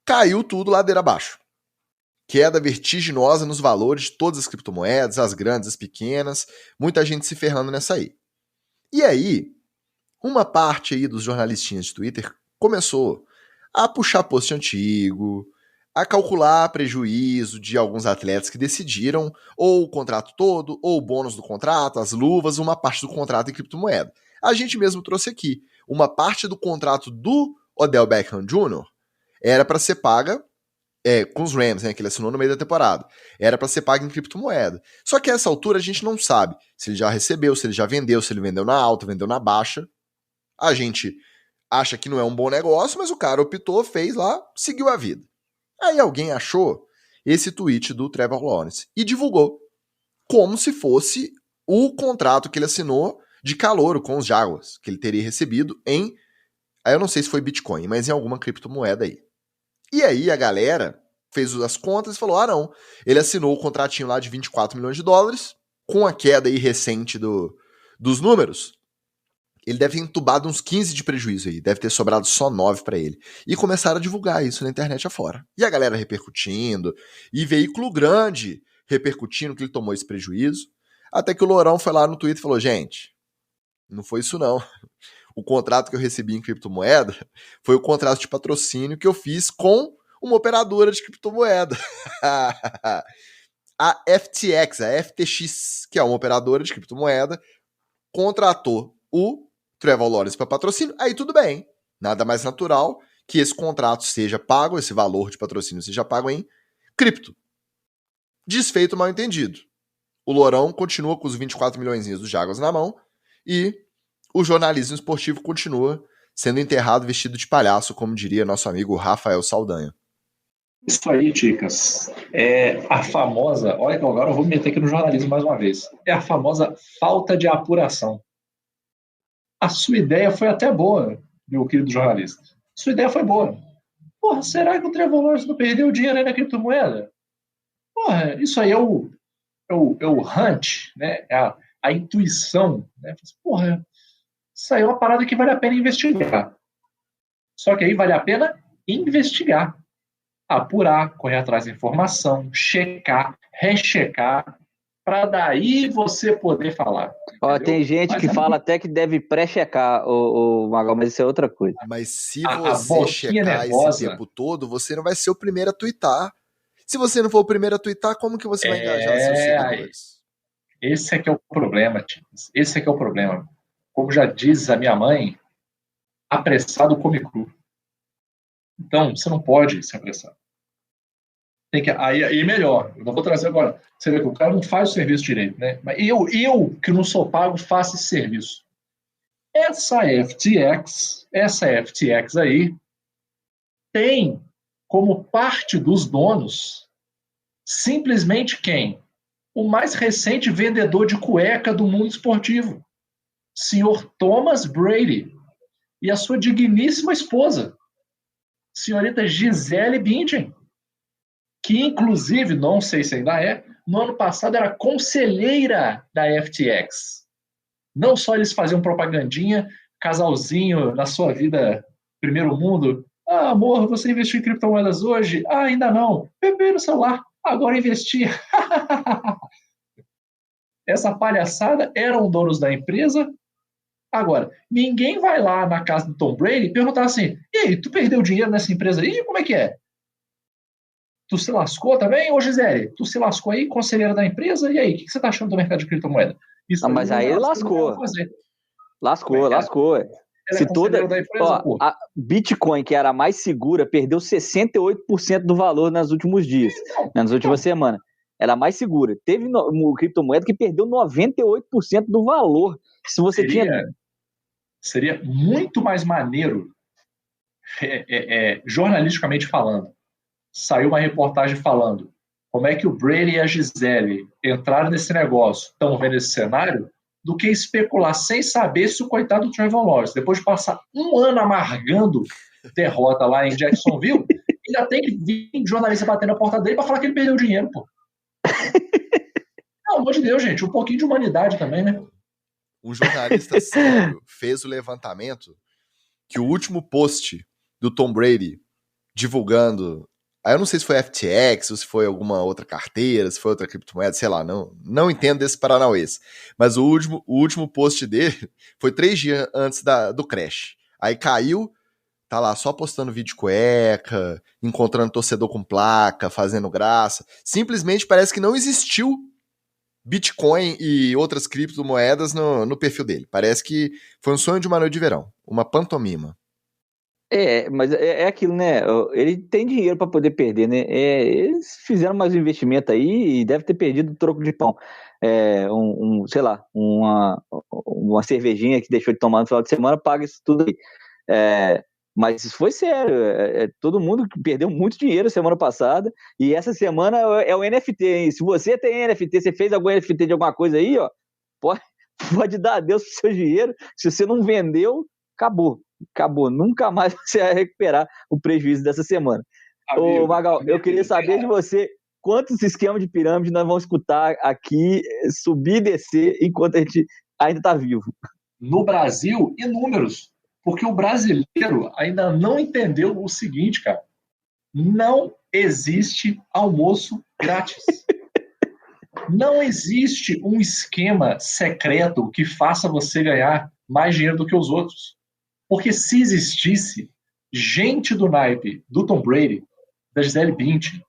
[SPEAKER 1] Caiu tudo ladeira abaixo. Queda vertiginosa nos valores de todas as criptomoedas, as grandes, as pequenas, muita gente se ferrando nessa aí. E aí, uma parte aí dos jornalistinhas de Twitter começou a puxar post antigo, a calcular prejuízo de alguns atletas que decidiram ou o contrato todo, ou o bônus do contrato, as luvas, uma parte do contrato em criptomoeda. A gente mesmo trouxe aqui. Uma parte do contrato do Odell Beckham Jr. era para ser paga com os Rams, né, que ele assinou no meio da temporada. Era para ser paga em criptomoeda. Só que a essa altura a gente não sabe se ele já recebeu, se ele já vendeu, se ele vendeu na alta, vendeu na baixa. A gente acha que não é um bom negócio, mas o cara optou, fez lá, seguiu a vida. Aí alguém achou esse tweet do Trevor Lawrence e divulgou como se fosse o contrato que ele assinou de calouro com os Jaguars, que ele teria recebido em, aí eu não sei se foi Bitcoin, mas em alguma criptomoeda aí. E aí a galera fez as contas e falou, não, ele assinou o contratinho lá de 24 milhões de dólares, com a queda aí recente dos números, ele deve ter entubado uns 15 de prejuízo aí, deve ter sobrado só 9 pra ele. E começaram a divulgar isso na internet afora. E a galera repercutindo, e veículo grande repercutindo que ele tomou esse prejuízo, até que o Lourão foi lá no Twitter e falou, gente, não foi isso não. O contrato que eu recebi em criptomoeda foi o contrato de patrocínio que eu fiz com uma operadora de criptomoeda. A FTX, a FTX, que é uma operadora de criptomoeda, contratou o Trevor Lawrence para patrocínio, aí tudo bem. Nada mais natural que esse contrato seja pago, esse valor de patrocínio seja pago em cripto. Desfeito o mal entendido. O Lourão continua com os 24 milhões dos Jaguars na mão e o jornalismo esportivo continua sendo enterrado vestido de palhaço, como diria nosso amigo Rafael Saldanha.
[SPEAKER 3] Isso aí, Ticas, é a famosa, olha que agora eu vou me meter aqui no jornalismo mais uma vez, é a famosa falta de apuração. A sua ideia foi até boa, meu querido jornalista. Sua ideia foi boa. Porra, será que o Trevor Lawrence não perdeu dinheiro aí na criptomoeda? Porra, isso aí é o hunch, né? É a intuição. Né? Porra, isso aí é uma parada que vale a pena investigar. Só que aí vale a pena investigar. Apurar, correr atrás da informação, checar, rechecar, para daí você poder falar.
[SPEAKER 2] Ó, tem gente que fala até que deve pré-checar o Magal, mas isso é outra coisa.
[SPEAKER 1] Mas se você checar esse tempo todo, você não vai ser o primeiro a twittar. Se você não for o primeiro a twittar, como que você vai engajar seus seguidores?
[SPEAKER 3] Esse é que é o problema, tio. Esse é que é o problema. Como já diz a minha mãe, apressado come cru. Então, você não pode se apressar. Tem que, aí melhor. Eu não vou trazer agora. Você vê que o cara não faz o serviço direito, né? Mas eu que não sou pago, faço esse serviço. Essa FTX aí tem como parte dos donos simplesmente quem? O mais recente vendedor de cueca do mundo esportivo, senhor Thomas Brady, e a sua digníssima esposa, senhorita Gisele Bündchen, que inclusive, não sei se ainda é, no ano passado era conselheira da FTX. Não só eles faziam propagandinha, casalzinho na sua vida primeiro mundo. Ah, amor, você investiu em criptomoedas hoje? Ah, ainda não. Peguei no celular, agora investi. Essa palhaçada eram donos da empresa. Agora, ninguém vai lá na casa do Tom Brady e perguntar assim, e aí, tu perdeu dinheiro nessa empresa aí? Como é que é? Tu se lascou também? Ô, Gisele, tu se lascou aí, conselheira da empresa? E aí, o que você tá achando do mercado de criptomoeda?
[SPEAKER 2] Isso não, mas aí ele lascou. Lascou. Se toda, a Bitcoin, que era a mais segura, perdeu 68% do valor nos últimos dias, nas últimas semanas. Era a mais segura. Teve uma criptomoeda que perdeu 98% do valor. Se você
[SPEAKER 3] Seria muito mais maneiro, jornalisticamente falando, saiu uma reportagem falando como é que o Brady e a Gisele entraram nesse negócio, estão vendo esse cenário, do que especular sem saber se o coitado do Trevor Lawrence, depois de passar um ano amargando derrota lá em Jacksonville, ainda tem que vir jornalista bater na porta dele para falar que ele perdeu dinheiro, pô. Pelo amor de Deus, gente, um pouquinho de humanidade também, né?
[SPEAKER 1] Um jornalista sério fez o levantamento que o último post do Tom Brady divulgando, aí eu não sei se foi FTX ou se foi alguma outra carteira, se foi outra criptomoeda, sei lá, não entendo desse paranauês. Mas o último post dele foi 3 dias antes do crash. Aí caiu, tá lá só postando vídeo cueca, encontrando torcedor com placa, fazendo graça. Simplesmente parece que não existiu Bitcoin e outras criptomoedas no perfil dele. Parece que foi um sonho de uma noite de verão, uma pantomima.
[SPEAKER 2] Mas é aquilo, né? Ele tem dinheiro para poder perder, né? Eles fizeram mais um investimento aí e deve ter perdido o troco de pão. Sei lá, uma cervejinha que deixou de tomar no final de semana, paga isso tudo aí. Mas isso foi sério. Todo mundo perdeu muito dinheiro semana passada. E essa semana é o NFT, hein? Se você tem NFT, você fez algum NFT de alguma coisa aí, ó, pode dar adeus pro seu dinheiro. Se você não vendeu, acabou. Nunca mais você vai recuperar o prejuízo dessa semana. Ô, Magal, eu queria saber de você quantos esquemas de pirâmide nós vamos escutar aqui, subir e descer, enquanto a gente ainda está vivo.
[SPEAKER 3] No Brasil, inúmeros. Porque o brasileiro ainda não entendeu o seguinte, cara. Não existe almoço grátis. Não existe um esquema secreto que faça você ganhar mais dinheiro do que os outros. Porque se existisse gente do naipe do Tom Brady, da Gisele Bündchen,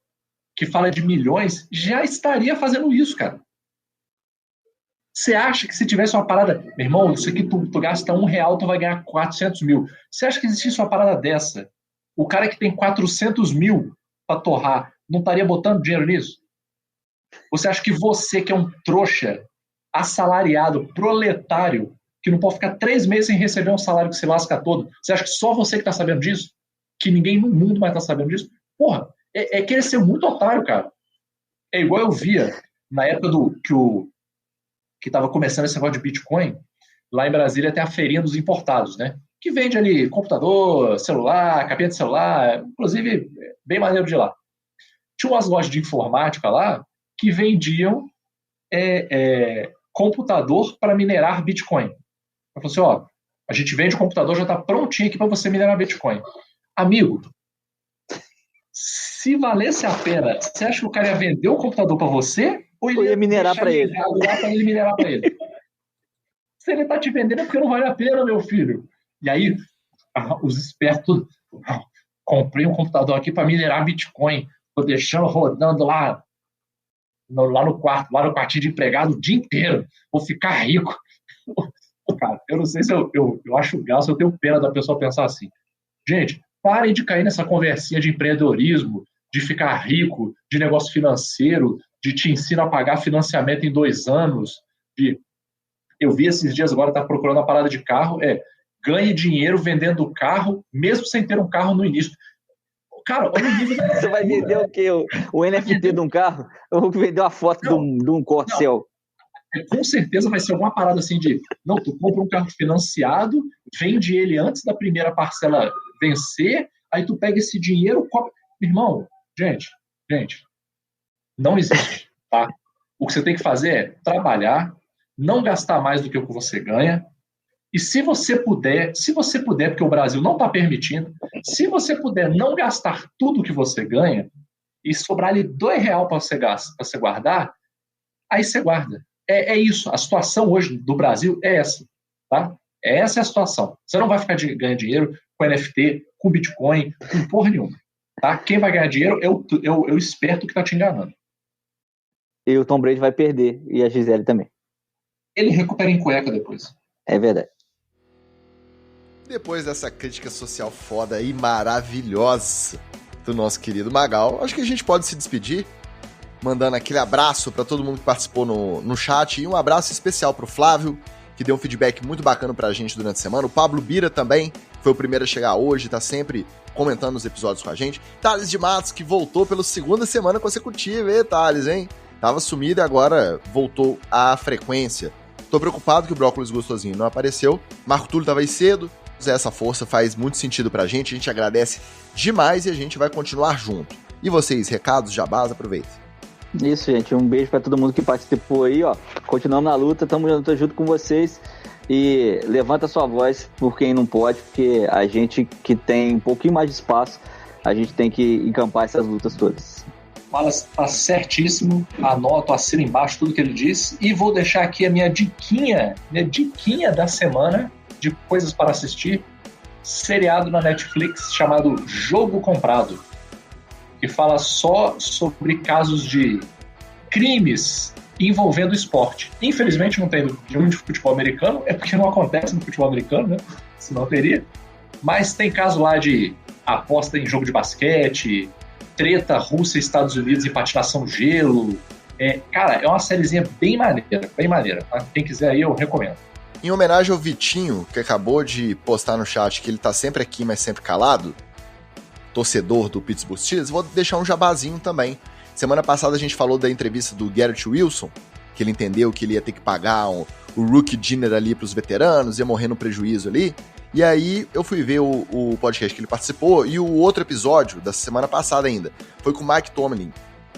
[SPEAKER 3] que fala de milhões, já estaria fazendo isso, cara. Você acha que se tivesse uma parada... Meu irmão, isso aqui tu gasta R$1, tu vai ganhar 400 mil. Você acha que existisse uma parada dessa? O cara que tem 400 mil pra torrar, não estaria botando dinheiro nisso? Você acha que você, que é um trouxa, assalariado, proletário, que não pode ficar 3 meses sem receber um salário que se lasca todo, você acha que só você que tá sabendo disso? Que ninguém no mundo mais tá sabendo disso? Porra, é querer ser muito otário, cara. É igual eu via na época que estava começando esse negócio de Bitcoin, lá em Brasília tem a feirinha dos importados, né? Que vende ali computador, celular, capinha de celular, inclusive, bem maneiro de lá. Tinha umas lojas de informática lá que vendiam computador para minerar Bitcoin. Eu falei assim, ó, a gente vende o computador, já está prontinho aqui para você minerar Bitcoin. Amigo, se valesse a pena, você acha que o cara ia vender o computador para você? Ou ele
[SPEAKER 2] ia minerar para ele?
[SPEAKER 3] Para ele minerar para ele. Se ele tá te vendendo é porque não vale a pena, meu filho. E aí, os espertos, comprei um computador aqui para minerar Bitcoin, tô deixando rodando lá no quarto, lá no quartinho de empregado o dia inteiro, vou ficar rico. Cara, eu não sei se eu acho graça, eu tenho pena da pessoa pensar assim. Gente, parem de cair nessa conversinha de empreendedorismo, de ficar rico, de negócio financeiro, de te ensina a pagar financiamento em 2 anos. Eu vi esses dias agora, tá procurando uma parada de carro, ganhe dinheiro vendendo o carro, mesmo sem ter um carro no início. Cara, olha o nível.
[SPEAKER 2] Você vai vender o quê? O NFT de um carro? Eu vou vender uma foto de um Corcel.
[SPEAKER 3] Com certeza vai ser alguma parada assim de... Não, tu compra um carro financiado, vende ele antes da primeira parcela vencer, aí tu pega esse dinheiro... Irmão, gente, não existe, tá? O que você tem que fazer é trabalhar, não gastar mais do que o que você ganha, e se você puder, porque o Brasil não está permitindo, se você puder não gastar tudo que você ganha e sobrar ali R$2 para você guardar, aí você guarda. É isso. A situação hoje do Brasil é essa, tá? Essa é a situação. Você não vai ficar ganhando dinheiro com NFT, com Bitcoin, com porra nenhuma. Tá? Quem vai ganhar dinheiro é o esperto que está te enganando.
[SPEAKER 2] E o Tom Brady vai perder, e a Gisele também.
[SPEAKER 3] Ele recupera em cueca depois.
[SPEAKER 2] É verdade.
[SPEAKER 1] Depois dessa crítica social foda e maravilhosa do nosso querido Magal, acho que a gente pode se despedir, mandando aquele abraço para todo mundo que participou no chat, e um abraço especial pro Flávio, que deu um feedback muito bacana pra gente durante a semana. O Pablo Bira também foi o primeiro a chegar hoje, tá sempre comentando os episódios com a gente. Thales de Matos, que voltou pela 2ª semana consecutiva, Thales, hein? Tava sumido e agora voltou à frequência. Tô preocupado que o Brócolis Gostosinho não apareceu. Marco Túlio tava aí cedo. Essa força faz muito sentido pra gente, a gente agradece demais e a gente vai continuar junto. E vocês, recados, jabás, aproveitem.
[SPEAKER 2] Isso, gente, um beijo pra todo mundo que participou aí, ó. Continuamos na luta, tamo junto com vocês. E levanta sua voz por quem não pode, porque a gente que tem um pouquinho mais de espaço, a gente tem que encampar essas lutas todas.
[SPEAKER 3] Fala, tá certíssimo, anoto, assino embaixo tudo que ele disse e vou deixar aqui a minha diquinha da semana de coisas para assistir, seriado na Netflix chamado Jogo Comprado, que fala só sobre casos de crimes envolvendo esporte. Infelizmente não tem de futebol americano, é porque não acontece no futebol americano, né? Senão teria. Mas tem caso lá de aposta em jogo de basquete, treta Rússia e Estados Unidos em patinação no gelo. Cara, é uma sériezinha bem maneira, tá? Quem quiser aí eu recomendo.
[SPEAKER 1] Em homenagem ao Vitinho, que acabou de postar no chat que ele tá sempre aqui, mas sempre calado, torcedor do Pittsburgh Steelers, vou deixar um jabazinho também. Semana passada a gente falou da entrevista do Garrett Wilson, que ele entendeu que ele ia ter que pagar o rookie dinner ali pros veteranos, ia morrer no prejuízo ali. E aí eu fui ver o podcast que ele participou, e o outro episódio, da semana passada ainda, foi com o Mike Tomlin.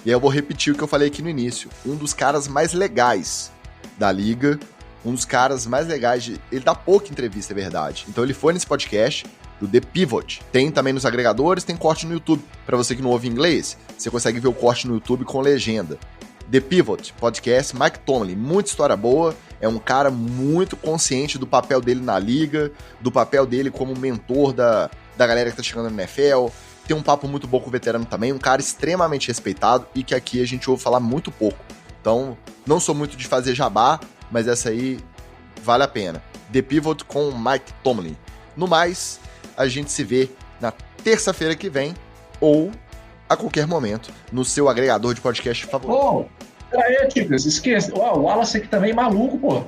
[SPEAKER 1] E aí eu vou repetir o que eu falei aqui no início. Um dos caras mais legais da liga, um dos caras mais legais, ele dá pouca entrevista, é verdade. Então ele foi nesse podcast do The Pivot. Tem também nos agregadores, tem corte no YouTube. Pra você que não ouve inglês, você consegue ver o corte no YouTube com legenda. The Pivot, podcast, Mike Tomlin, muita história boa, é um cara muito consciente do papel dele na liga, do papel dele como mentor da galera que tá chegando na NFL, tem um papo muito bom com o veterano também, um cara extremamente respeitado e que aqui a gente ouve falar muito pouco. Então, não sou muito de fazer jabá, mas essa aí vale a pena. The Pivot com Mike Tomlin. No mais, a gente se vê na terça-feira que vem ou a qualquer momento no seu agregador de podcast favorito.
[SPEAKER 3] Aí, Tigres, esquece. O Wallace aqui também maluco, pô.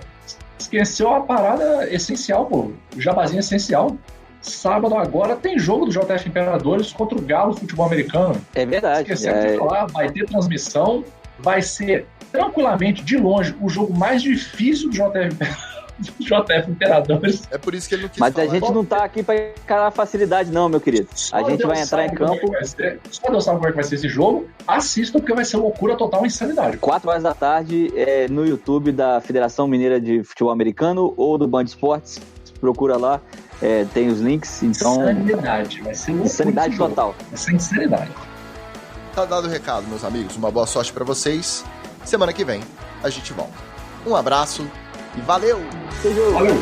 [SPEAKER 3] Esqueceu a parada essencial, pô. O jabazinho essencial. Sábado agora tem jogo do JF Imperadores contra o Galo Futebol Americano.
[SPEAKER 2] É verdade.
[SPEAKER 3] Esqueceu de falar, vai ter transmissão, vai ser tranquilamente, de longe, o jogo mais difícil do JF Imperadores.
[SPEAKER 1] É por isso que ele não quis
[SPEAKER 2] Mas
[SPEAKER 1] falar.
[SPEAKER 2] a gente não tá aqui pra encarar facilidade não, meu querido. A gente vai entrar em campo...
[SPEAKER 3] Só Deus sabe como é que vai ser esse jogo. Assistam, porque vai ser loucura total, insanidade.
[SPEAKER 2] 4 horas da tarde no YouTube da Federação Mineira de Futebol Americano ou do Band Esportes. Procura lá, tem os links. Então...
[SPEAKER 3] Insanidade. Vai ser loucura.
[SPEAKER 2] Insanidade total.
[SPEAKER 3] Vai ser insanidade.
[SPEAKER 1] Tá dado o recado, meus amigos. Uma boa sorte pra vocês. Semana que vem a gente volta. Um abraço e valeu!
[SPEAKER 3] Valeu!